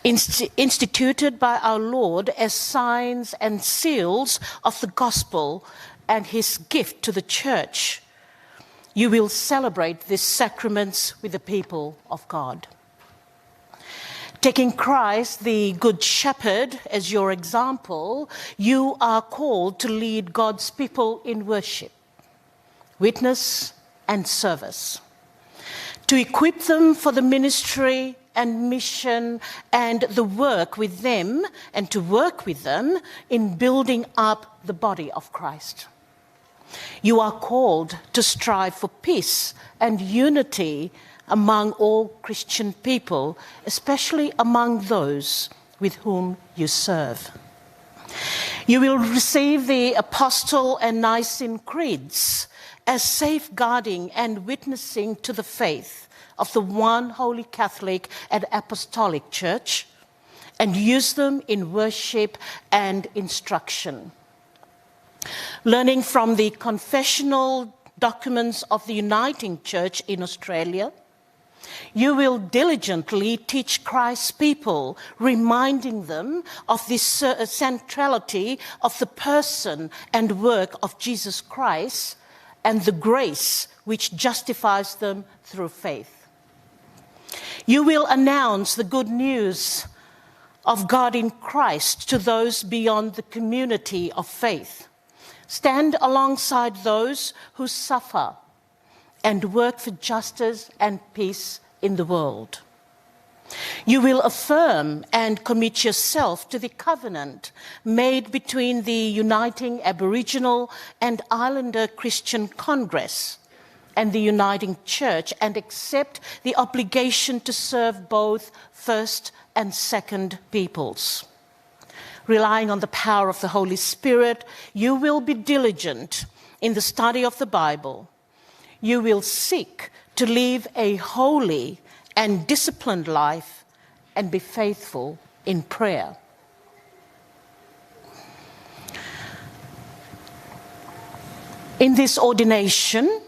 Speaker 4: instituted by our Lord as signs and seals of the gospel and his gift to the church. You will celebrate these sacraments with the people of God. Taking Christ, the Good Shepherd, as your example, you are called to lead God's people in worship, witness, and service, to equip them for the ministry and mission and the work with them, and to work with them in building up the body of Christ. You are called to strive for peace and unity among all Christian people, especially among those with whom you serve. You will receive the Apostle and Nicene Creeds as safeguarding and witnessing to the faith of the one Holy Catholic and Apostolic Church, and use them in worship and instruction. Learning from the confessional documents of the Uniting Church in Australia, you will diligently teach Christ's people, reminding them of the centrality of the person and work of Jesus Christ and the grace which justifies them through faith. You will announce the good news of God in Christ to those beyond the community of faith. Stand alongside those who suffer and work for justice and peace in the world. You will affirm and commit yourself to the covenant made between the Uniting Aboriginal and Islander Christian Congress and the Uniting Church, and accept the obligation to serve both First and Second Peoples. Relying on the power of the Holy Spirit, you will be diligent in the study of the Bible. You will seek to live a holy and disciplined life and be faithful in prayer. In this ordination,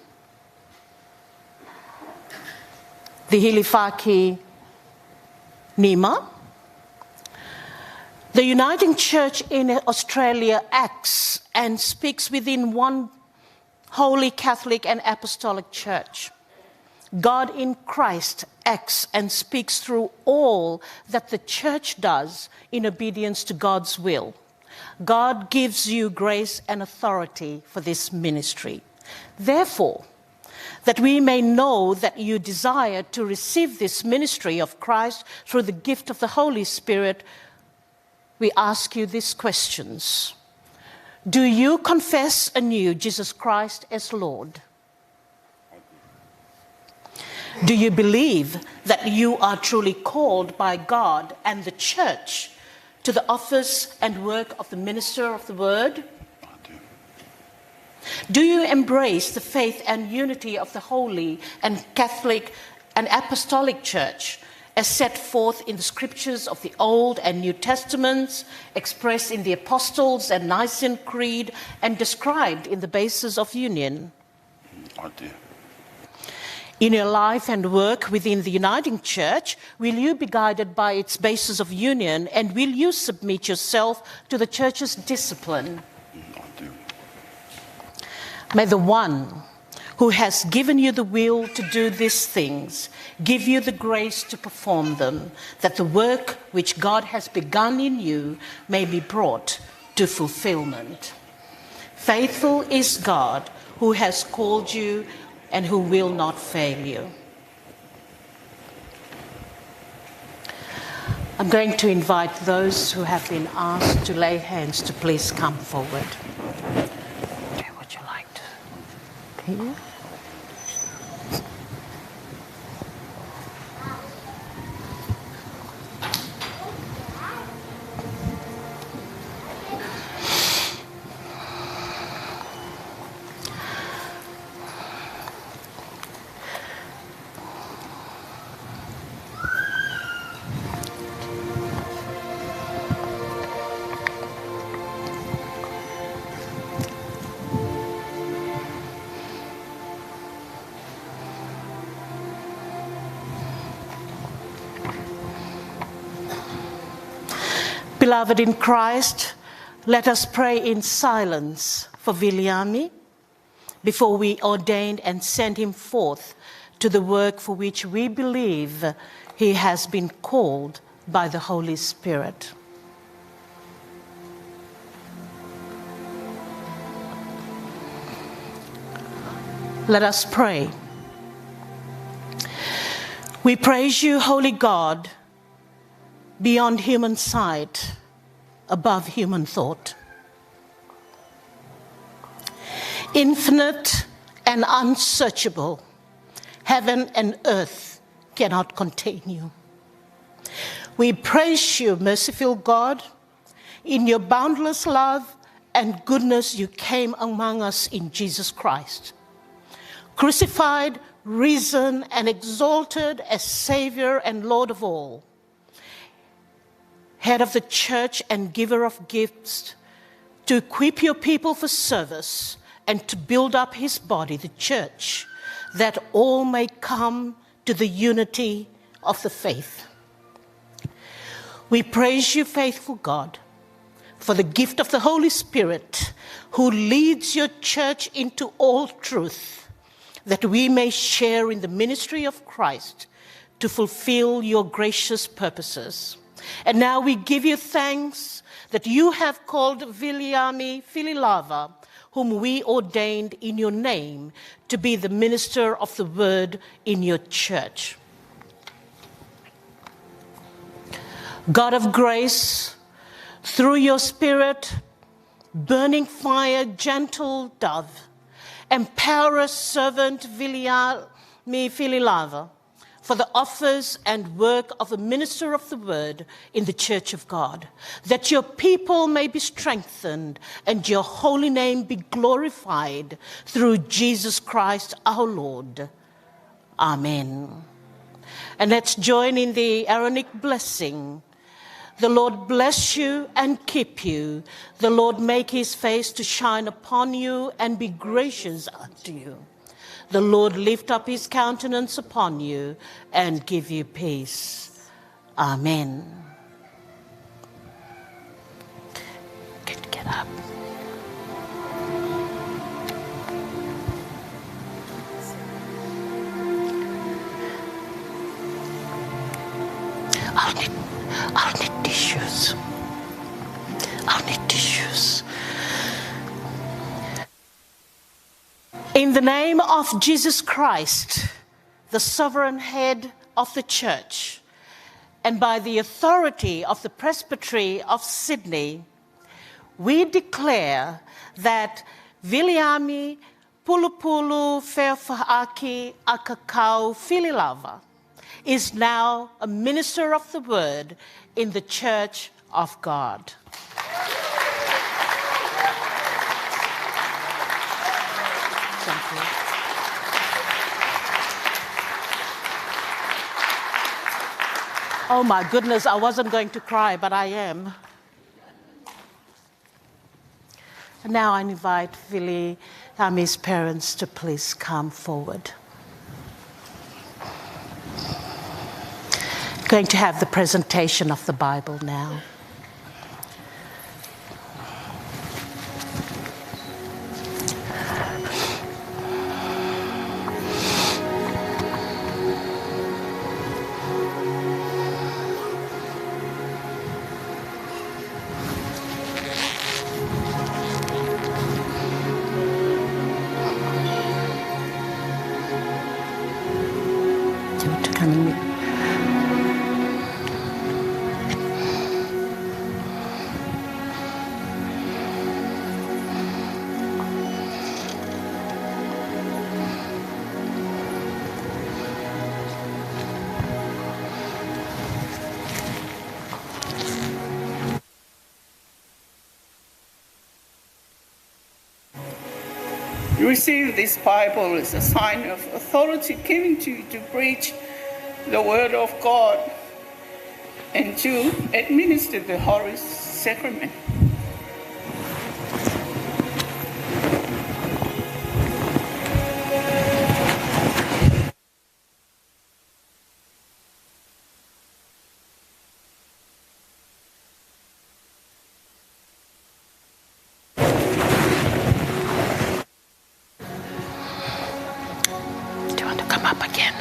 Speaker 4: the Hilifaki Nima, the Uniting Church in Australia acts and speaks within one Holy Catholic and Apostolic Church. God in Christ acts and speaks through all that the Church does in obedience to God's will. God gives you grace and authority for this ministry. Therefore, that we may know that you desire to receive this ministry of Christ through the gift of the Holy Spirit, we ask you these questions. Do you confess anew Jesus Christ as Lord? Do you believe that you are truly called by God and the Church to the office and work of the minister of the Word? Do you embrace the faith and unity of the Holy and Catholic and Apostolic Church as set forth in the scriptures of the Old and New Testaments, expressed in the Apostles' and Nicene Creed, and described in the Basis of Union?
Speaker 10: I do.
Speaker 4: In your life and work within the Uniting Church, will you be guided by its Basis of Union, and will you submit yourself to the Church's discipline?
Speaker 10: I do.
Speaker 4: May the one who has given you the will to do these things give you the grace to perform them, that the work which God has begun in you may be brought to fulfillment. Faithful is God who has called you and who will not fail you. I'm going to invite those who have been asked to lay hands to please come forward. Would you like to hear? Beloved in Christ, let us pray in silence for Viliami before we ordain and send him forth to the work for which we believe he has been called by the Holy Spirit. Let us pray. We praise you, Holy God, beyond human sight, above human thought. Infinite and unsearchable, heaven and earth cannot contain you. We praise you, merciful God. In your boundless love and goodness, you came among us in Jesus Christ. Crucified, risen, and exalted as Savior and Lord of all. Head of the church and giver of gifts, to equip your people for service and to build up his body, the church, that all may come to the unity of the faith. We praise you, faithful God, for the gift of the Holy Spirit, who leads your church into all truth, that we may share in the ministry of Christ to fulfill your gracious purposes. And now we give you thanks that you have called Viliami Fililava, whom we ordained in your name, to be the minister of the word in your church. God of grace, through your Spirit, burning fire, gentle dove, empower servant Viliami Fililava for the office and work of a minister of the word in the church of God, that your people may be strengthened and your holy name be glorified through Jesus Christ our Lord. Amen. And let's join in the Aaronic blessing. The Lord bless you and keep you. The Lord make his face to shine upon you and be gracious unto you. The Lord lift up his countenance upon you and give you peace. Amen. Get up. I'll need tissues. I'll need tissues. In the name of Jesus Christ, the sovereign head of the church, and by the authority of the Presbytery of Sydney, we declare that Viliami Pulupulu Fe'ofa'aki A-Kakau Fililava is now a minister of the word in the church of God. Thank you. Oh my goodness, I wasn't going to cry, but I am. And now I invite Viliami's parents to please come forward. Going to have the presentation of the Bible now. Do you want to come and meet?
Speaker 11: Receive this Bible as a sign of authority given to you to preach the word of God and to administer the Holy Sacrament.
Speaker 4: Up again.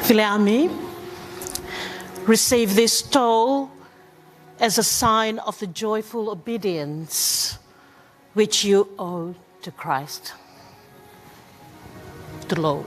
Speaker 4: Viliami, receive this toll as a sign of the joyful obedience which you owe to Christ, the Lord.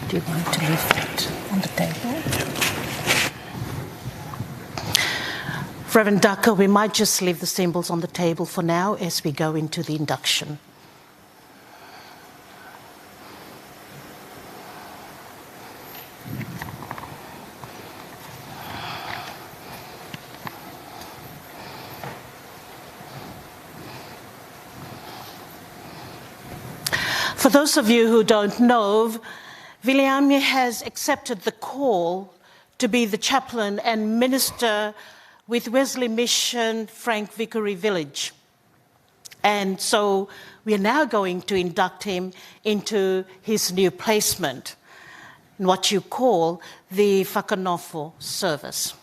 Speaker 4: Do you want to leave that on the table? Reverend Ducker, we might just leave the symbols on the table for now as we go into the induction. For those of you who don't know, Viliami has accepted the call to be the chaplain and minister with Wesley Mission Frank Vickery Village. And so we are now going to induct him into his new placement, what you call the Whakanofo service.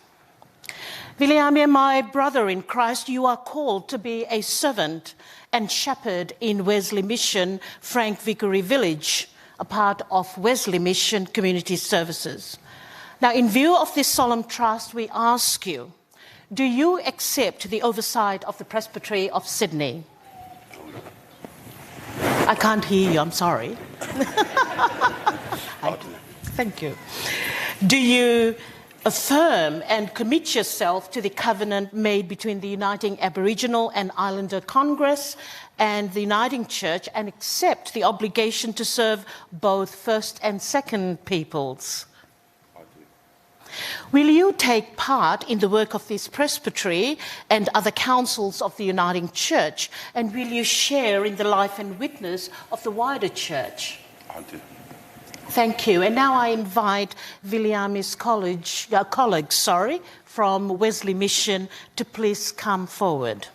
Speaker 4: Viliami, my brother in Christ, you are called to be a servant and shepherd in Wesley Mission Frank Vickery Village, a part of Wesley Mission Community Services. Now, in view of this solemn trust, we ask you, do you accept the oversight of the Presbytery of Sydney? I can't hear you, I'm sorry. Thank you. Do you affirm and commit yourself to the covenant made between the Uniting Aboriginal and Islander Congress and the Uniting Church and accept the obligation to serve both First and Second Peoples? Will you take part in the work of this presbytery and other councils of the Uniting Church? And will you share in the life and witness of the wider church?
Speaker 10: I do.
Speaker 4: Thank you. And now I invite Viliami's colleagues from Wesley Mission to please come forward.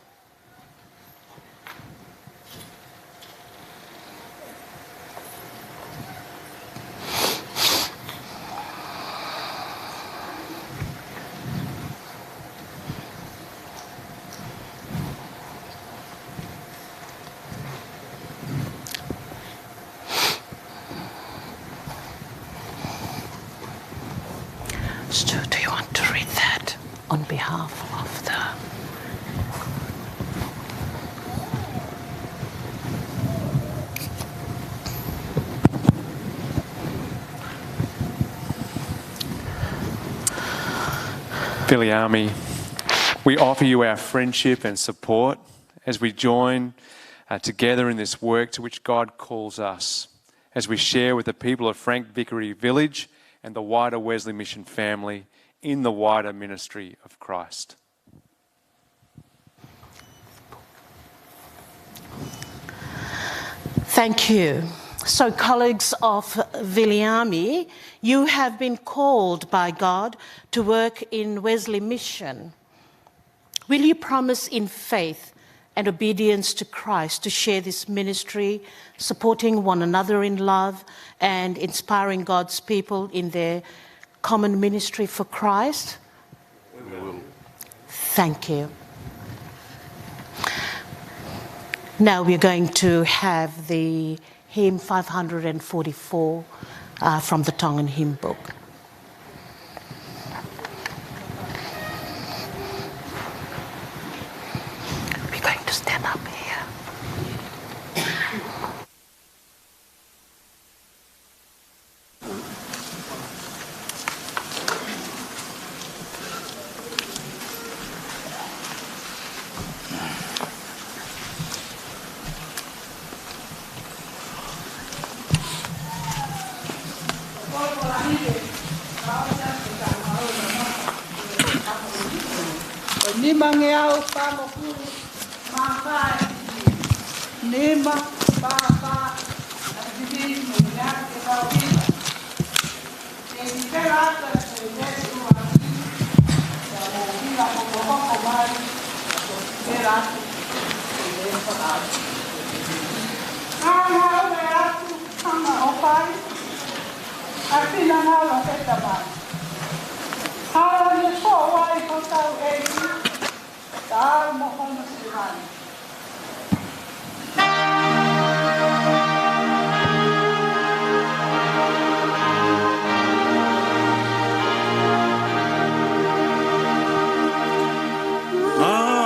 Speaker 4: Stu, do you want to read that on behalf of the...
Speaker 2: Viliami, we offer you our friendship and support as we join together in this work to which God calls us, as we share with the people of Frank Vickery Village and the wider Wesley Mission family in the wider ministry of Christ.
Speaker 4: Thank you. So, colleagues of Viliami, you have been called by God to work in Wesley Mission. Will you promise in faith and obedience to Christ to share this ministry, supporting one another in love and inspiring God's people in their common ministry for Christ?
Speaker 10: We will.
Speaker 4: Thank you. Now we're going to have the hymn 544 from the Tongan hymn book. We're going to stand up here.
Speaker 11: Ni mangeau pamoku makai ni ma papa di mulia ke bawi ni kerata se yesu aki ya ni la popo komai kerata se yesu ana le aku ana opai afina na la festa ba hala ni so wai ko tau e Dar mohon Tuhan.
Speaker 1: Oh,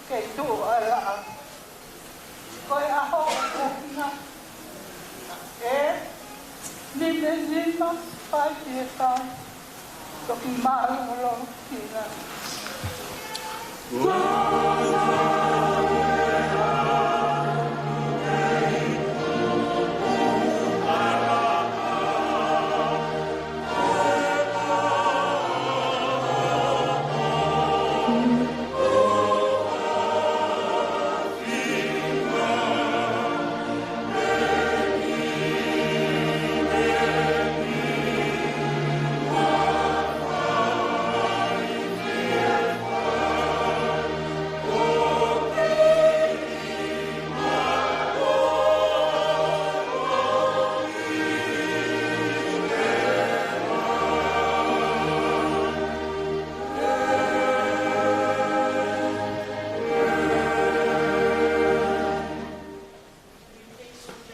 Speaker 11: kei tō ala. Koe aho o kina. Nima pai te tai. Toki maalo kina.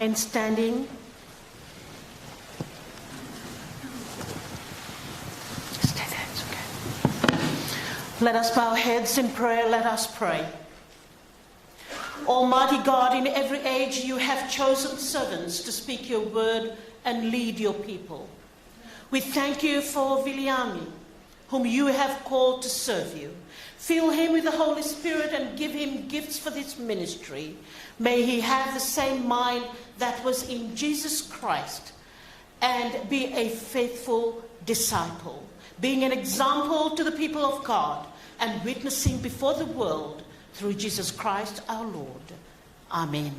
Speaker 4: And standing. Stay there, it's okay. Let us bow our heads in prayer. Let us pray. Almighty God, in every age you have chosen servants to speak your word and lead your people. We thank you for Viliami, whom you have called to serve you. Fill him with the Holy Spirit and give him gifts for this ministry. May he have the same mind that was in Jesus Christ and be a faithful disciple, being an example to the people of God and witnessing before the world through Jesus Christ our Lord. Amen.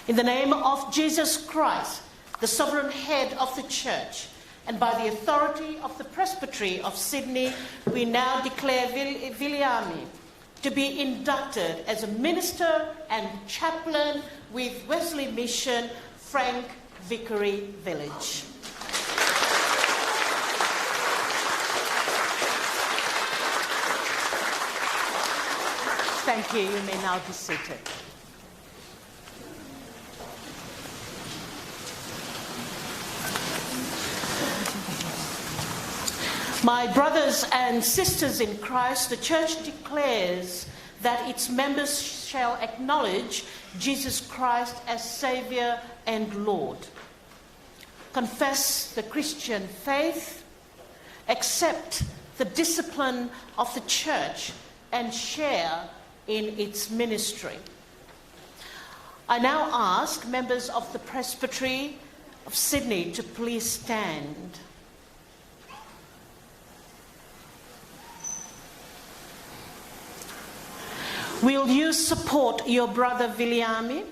Speaker 4: In the name of Jesus Christ, the sovereign head of the church, and by the authority of the Presbytery of Sydney, we now declare Viliami to be inducted as a minister and chaplain with Wesley Mission, Frank Vickery Village. Thank you. You may now be seated. My brothers and sisters in Christ, the Church declares that its members shall acknowledge Jesus Christ as Saviour and Lord, confess the Christian faith, accept the discipline of the Church, and share in its ministry. I now ask members of the Presbytery of Sydney to please stand. Will you support your brother Viliami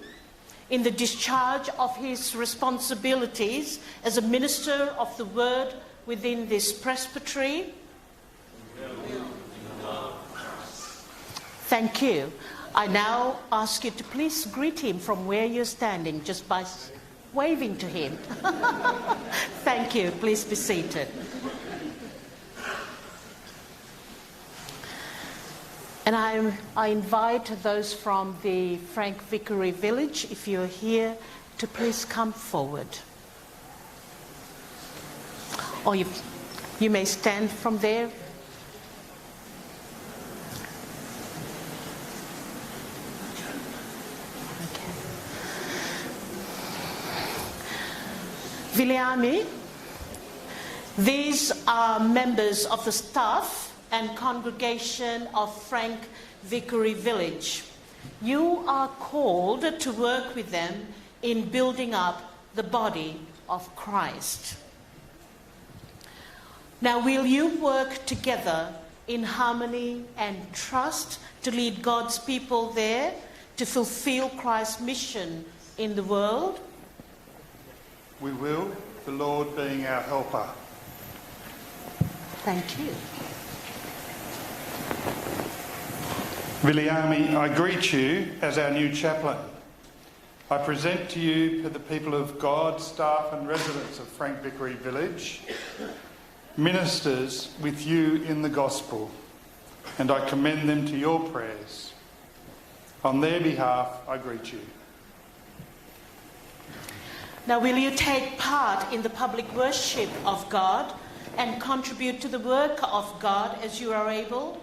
Speaker 4: in the discharge of his responsibilities as a minister of the word within this presbytery? Thank you. I now ask you to please greet him from where you're standing, just by waving to him. Thank you. Please be seated. And I invite those from the Frank Vickery Village, if you're here, to please come forward. Or you may stand from there. Okay. Viliami, these are members of the staff and congregation of Frank Vickery Village. You are called to work with them in building up the body of Christ. Now, will you work together in harmony and trust to lead God's people there to fulfill Christ's mission in the world?
Speaker 8: We will, the Lord being our helper.
Speaker 4: Thank you.
Speaker 8: Viliami, I greet you as our new chaplain. I present to you, to the people of God, staff and residents of Frank Vickery Village, ministers with you in the gospel, and I commend them to your prayers. On their behalf, I greet you.
Speaker 4: Now, will you take part in the public worship of God and contribute to the work of God as you are able?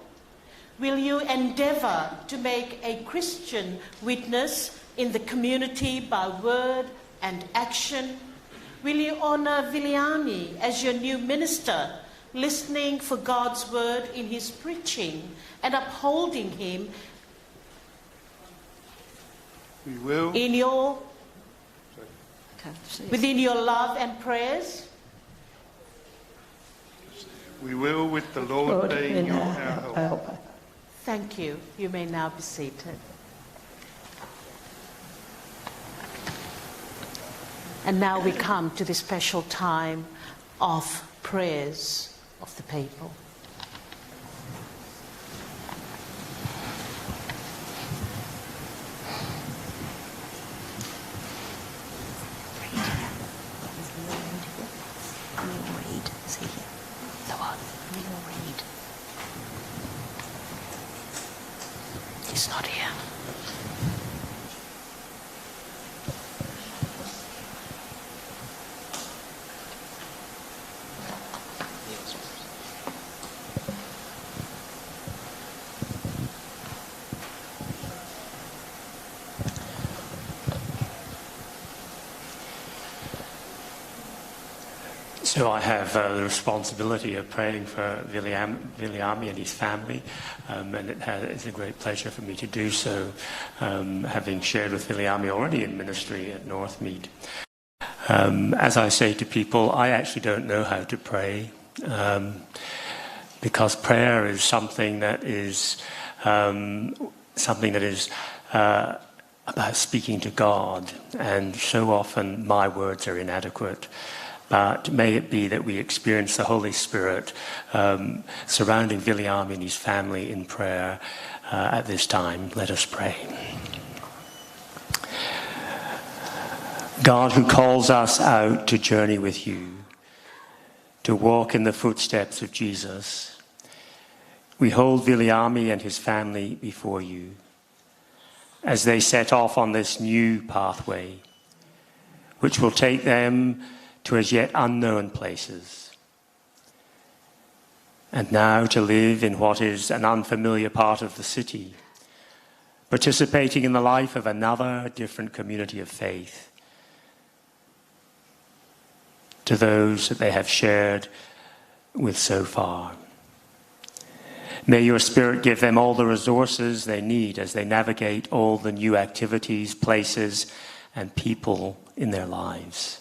Speaker 4: Will you endeavour to make a Christian witness in the community by word and action? Will you honour Viliami as your new minister, listening for God's word in his preaching and upholding him within your love and prayers?
Speaker 8: We will, with the Lord being our help.
Speaker 4: Thank you. You may now be seated. And now we come to the special time of prayers of the people. He's not here.
Speaker 12: So I have the responsibility of praying for Viliami and his family, and it's a great pleasure for me to do so, having shared with Viliami already in ministry at Northmead. As I say to people, I actually don't know how to pray, because prayer is something that is about speaking to God, and so often my words are inadequate. But may it be that we experience the Holy Spirit surrounding Viliami and his family in prayer at this time. Let us pray. God, who calls us out to journey with you, to walk in the footsteps of Jesus, we hold Viliami and his family before you as they set off on this new pathway, which will take them to as yet unknown places, and now to live in what is an unfamiliar part of the city, participating in the life of another different community of faith, to those that they have shared with so far. May your Spirit give them all the resources they need as they navigate all the new activities, places, and people in their lives.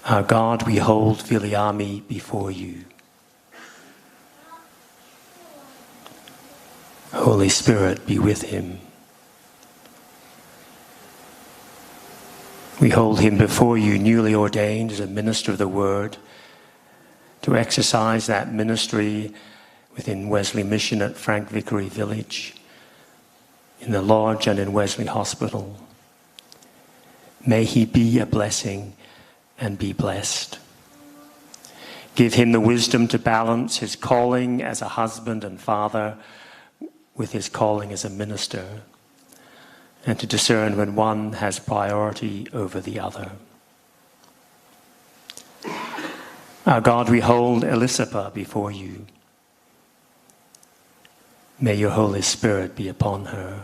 Speaker 12: Our God, we hold Viliami before you. Holy Spirit, be with him. We hold him before you, newly ordained as a minister of the Word, to exercise that ministry within Wesley Mission at Frank Vickery Village, in the Lodge and in Wesley Hospital. May he be a blessing and be blessed. Give him the wisdom to balance his calling as a husband and father with his calling as a minister, and to discern when one has priority over the other. Our God, we hold Elisabeth before you. May your Holy Spirit be upon her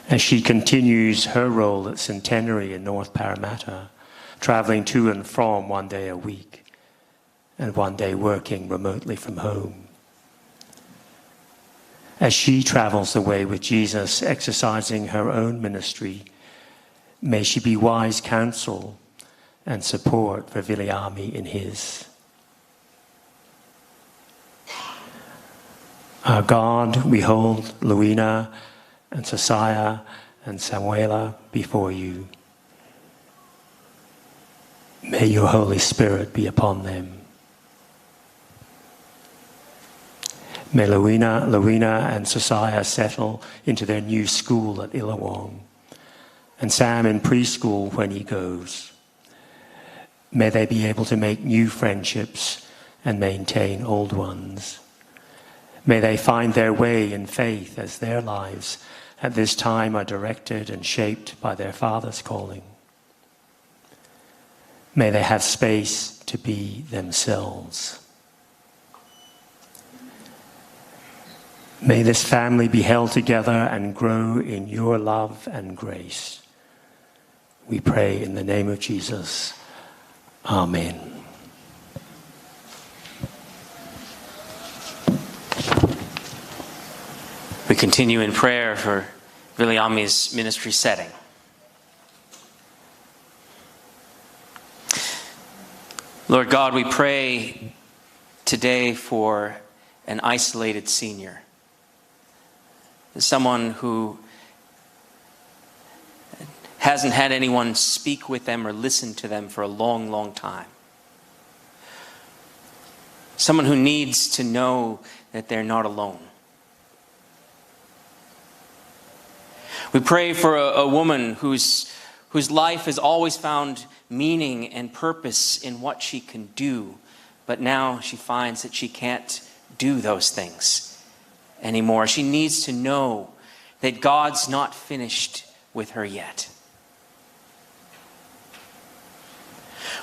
Speaker 12: as she continues her role at Centenary in North Parramatta, travelling to and from 1 day a week, and 1 day working remotely from home. As she travels the way with Jesus, exercising her own ministry, may she be wise counsel and support for Viliami in his. Our God, we hold Luina and Sosiah and Samuela before you. May your Holy Spirit be upon them. May Luina and Sosiah settle into their new school at Illawong, and Sam in preschool when he goes. May they be able to make new friendships and maintain old ones. May they find their way in faith as their lives at this time are directed and shaped by their Father's calling. May they have space to be themselves. May this family be held together and grow in your love and grace. We pray in the name of Jesus. Amen.
Speaker 13: We continue in prayer for Viliami's ministry setting. Lord God, we pray today for an isolated senior, someone who hasn't had anyone speak with them or listen to them for a long, long time. Someone who needs to know that they're not alone. We pray for a woman whose life has always found meaning and purpose in what she can do, but now she finds that she can't do those things anymore. She needs to know that God's not finished with her yet.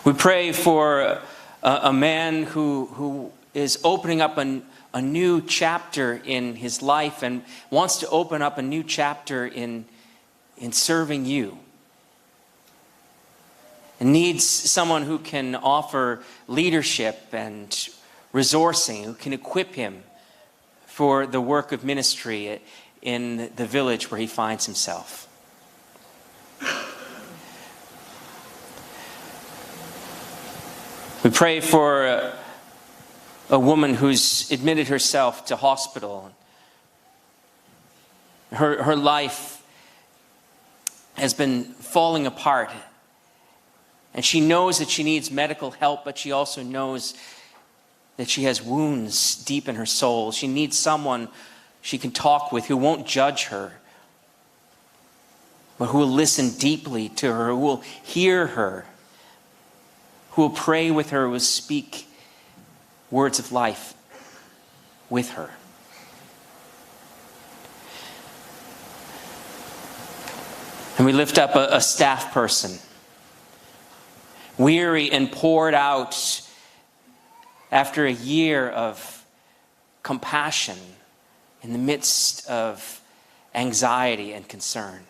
Speaker 13: We pray for a man who is opening up a new chapter in his life and wants to open up a new chapter in serving you. And needs someone who can offer leadership and resourcing, who can equip him for the work of ministry in the village where he finds himself. We pray for a woman who's admitted herself to hospital. Her life has been falling apart. And she knows that she needs medical help, but she also knows that she has wounds deep in her soul. She needs someone she can talk with who won't judge her, but who will listen deeply to her, who will hear her, who will pray with her, who will speak words of life with her. And we lift up a staff person, weary and poured out after a year of compassion in the midst of anxiety and concern,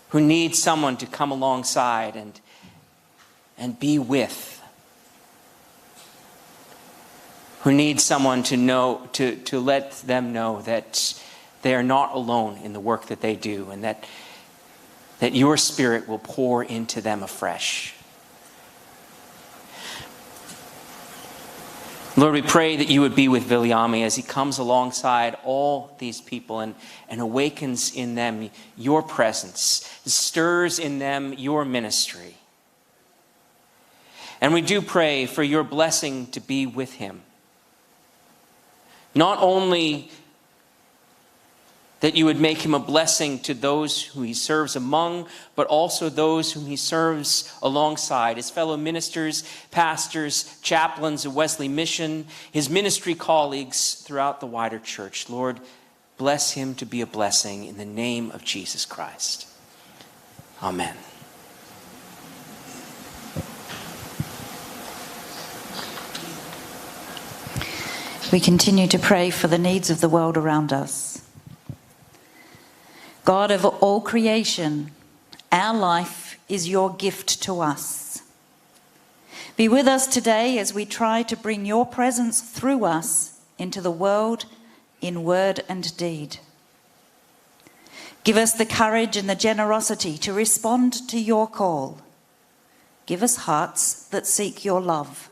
Speaker 13: who needs someone to come alongside and be with, who needs someone to know, to let them know that they are not alone in the work that they do, and that your Spirit will pour into them afresh. Lord, we pray that you would be with Viliami as he comes alongside all these people and awakens in them your presence, stirs in them your ministry. And we do pray for your blessing to be with him. Not only that you would make him a blessing to those who he serves among, but also those whom he serves alongside, his fellow ministers, pastors, chaplains of Wesley Mission, his ministry colleagues throughout the wider church. Lord, bless him to be a blessing in the name of Jesus Christ. Amen.
Speaker 9: We continue to pray for the needs of the world around us. God of all creation, our life is your gift to us. Be with us today as we try to bring your presence through us into the world in word and deed. Give us the courage and the generosity to respond to your call. Give us hearts that seek your love.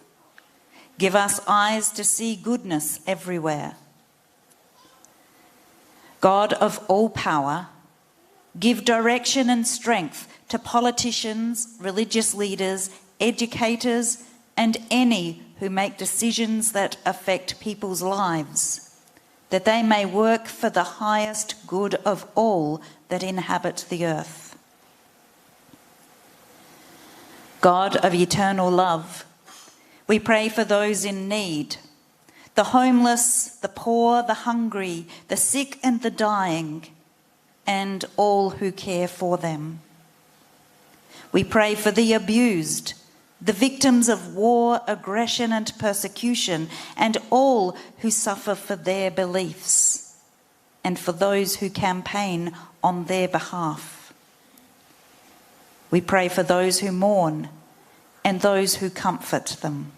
Speaker 9: Give us eyes to see goodness everywhere. God of all power, give direction and strength to politicians, religious leaders, educators, and any who make decisions that affect people's lives, that they may work for the highest good of all that inhabit the earth. God of eternal love, we pray for those in need, the homeless, the poor, the hungry, the sick and the dying, and all who care for them. We pray for the abused, the victims of war, aggression and persecution, and all who suffer for their beliefs, and for those who campaign on their behalf. We pray for those who mourn and those who comfort them.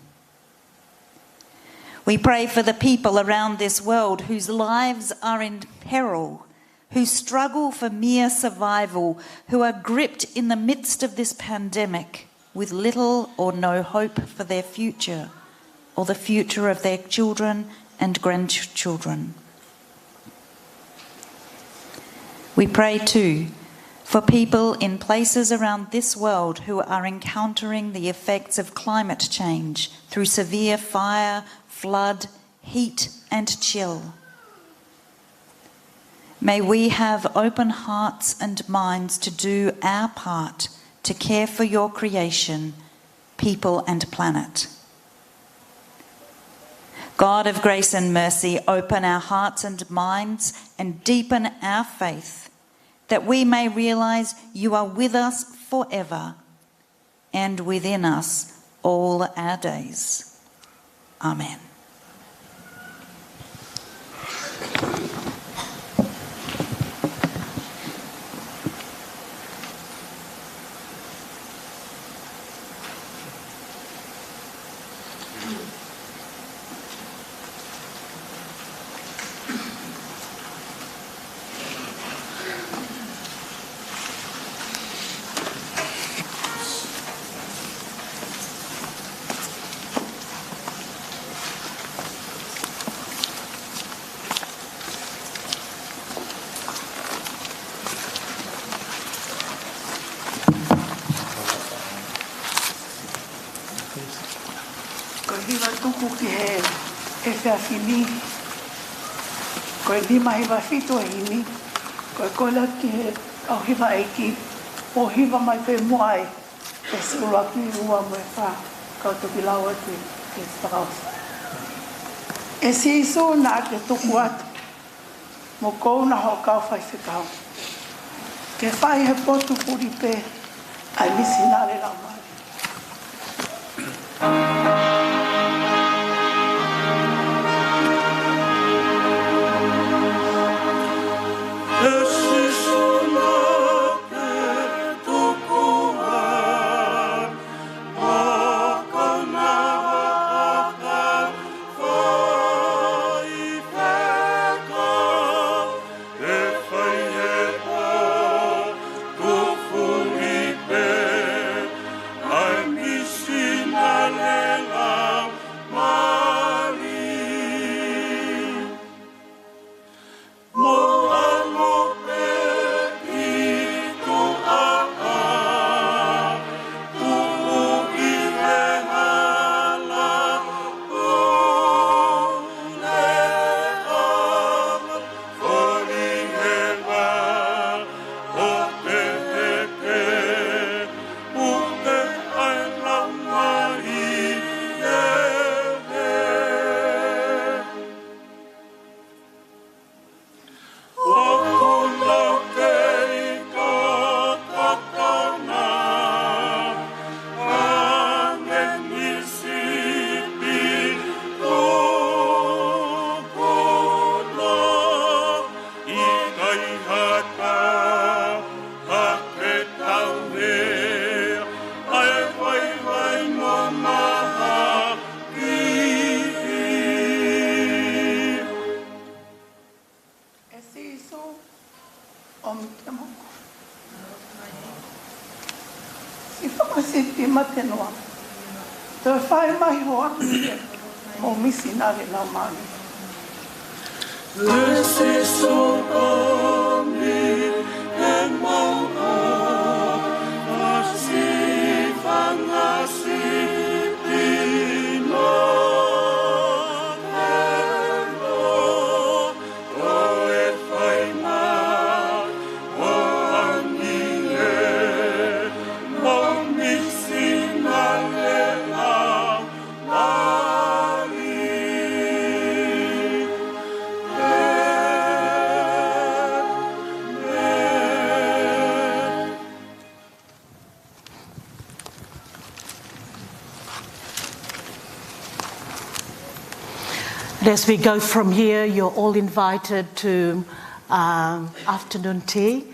Speaker 9: We pray for the people around this world whose lives are in peril, who struggle for mere survival, who are gripped in the midst of this pandemic with little or no hope for their future or the future of their children and grandchildren. We pray too for people in places around this world who are encountering the effects of climate change through severe fire, flood, heat and chill. May we have open hearts and minds to do our part to care for your creation, people and planet. God of grace and mercy, open our hearts and minds and deepen our faith, that we may realize you are with us forever and within us all our days. Amen.
Speaker 11: Fini. Koe lima hiwa fito hini. Koe kola ki au hiwa eiki. O hiwa mai pe muai. E siulaki ua moe wha. Kau toki laua te whakausa. E si iso na ke tuku atu. Mo kou na ho kau whai whikau. Ke whai he potu puri pe. Ai misi nare la mai.
Speaker 4: And as we go from here, you're all invited to afternoon tea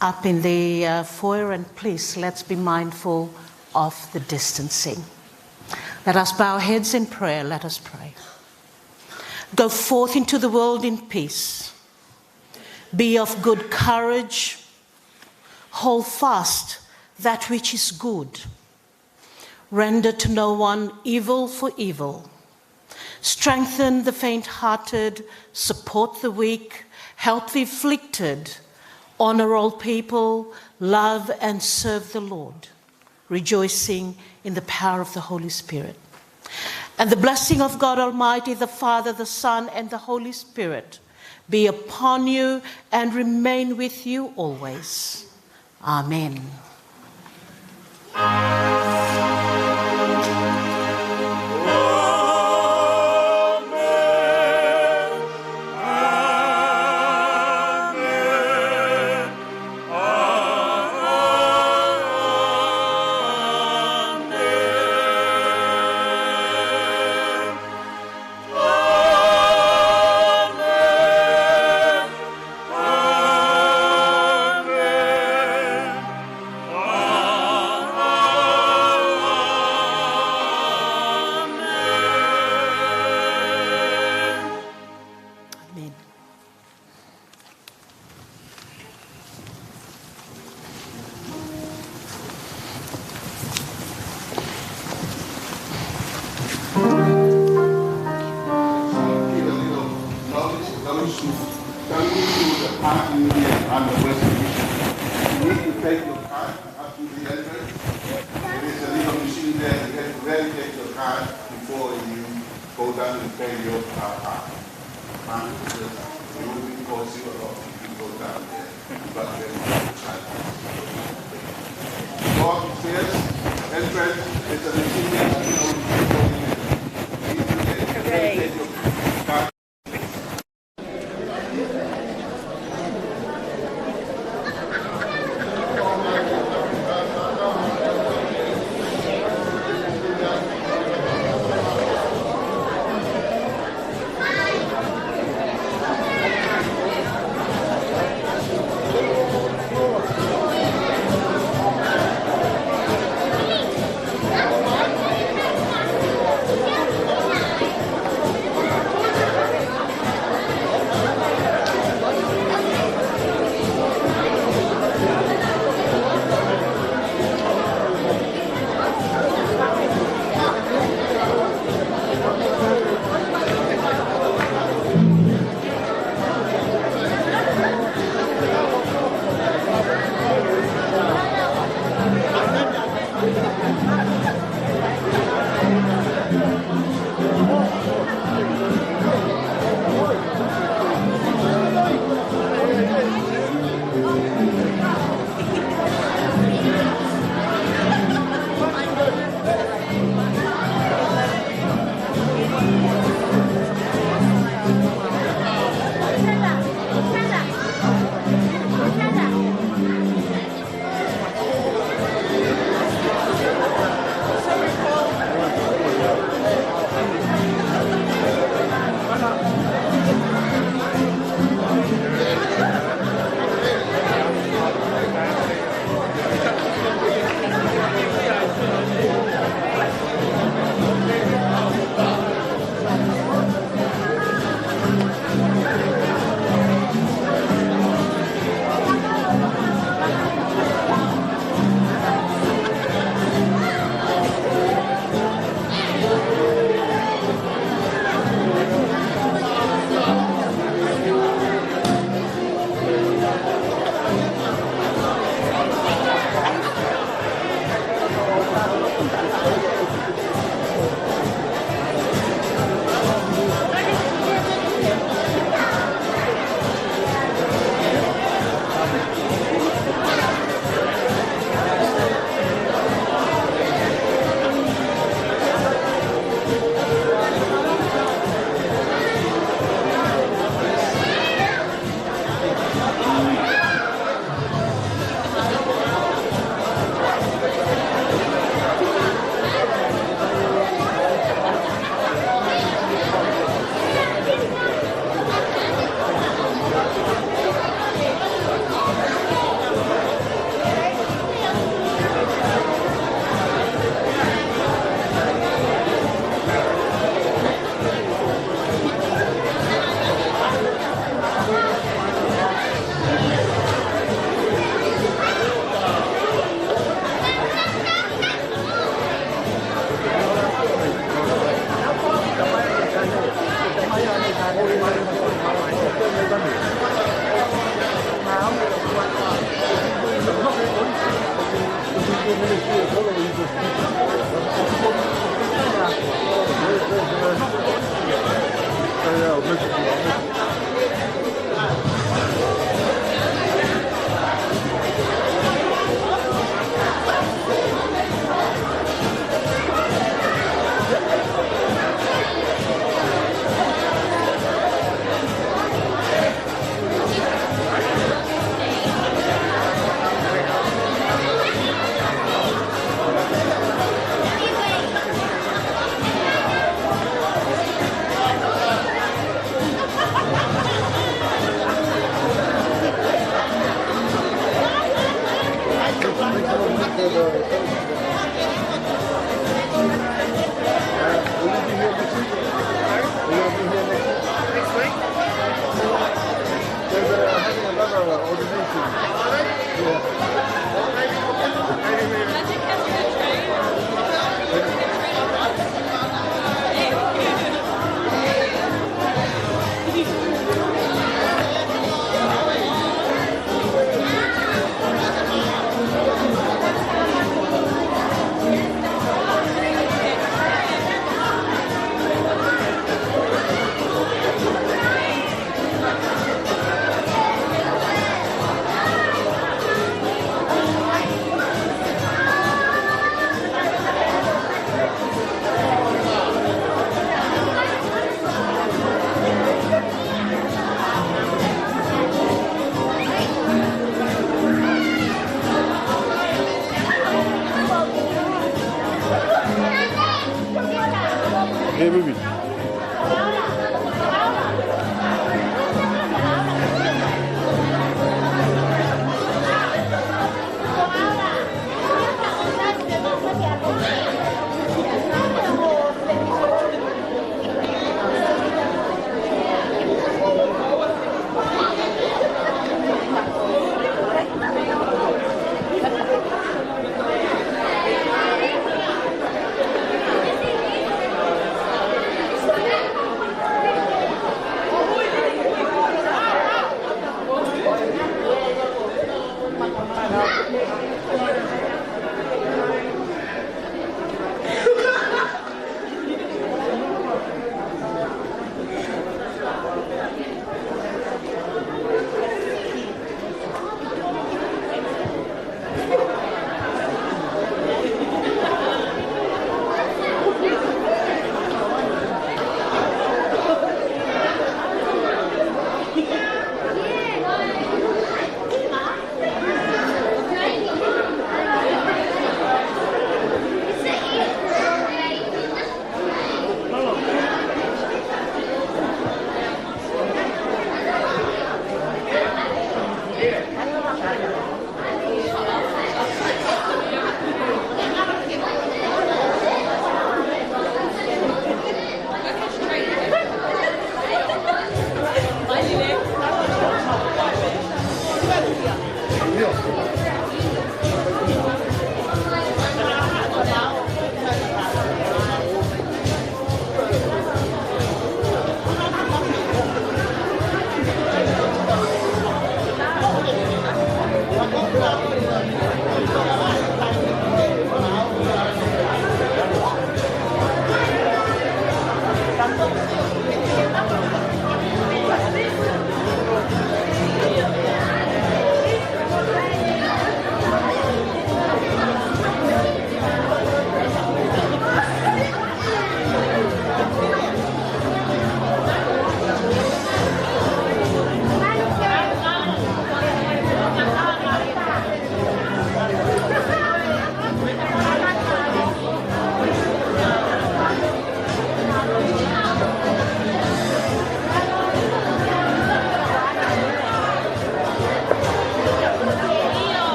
Speaker 4: up in the foyer, and please, let's be mindful of the distancing. Let us bow our heads in prayer. Let us pray. Go forth into the world in peace. Be of good courage. Hold fast that which is good. Render to no one evil for evil. Strengthen the faint-hearted. Support the weak. Help the afflicted. Honor all people. Love and serve the Lord, rejoicing in the power of the Holy Spirit. And the blessing of God Almighty, the Father, the Son, and the Holy Spirit be upon you and remain with you always. Amen.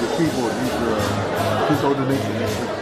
Speaker 14: the keyboard. He's ordination.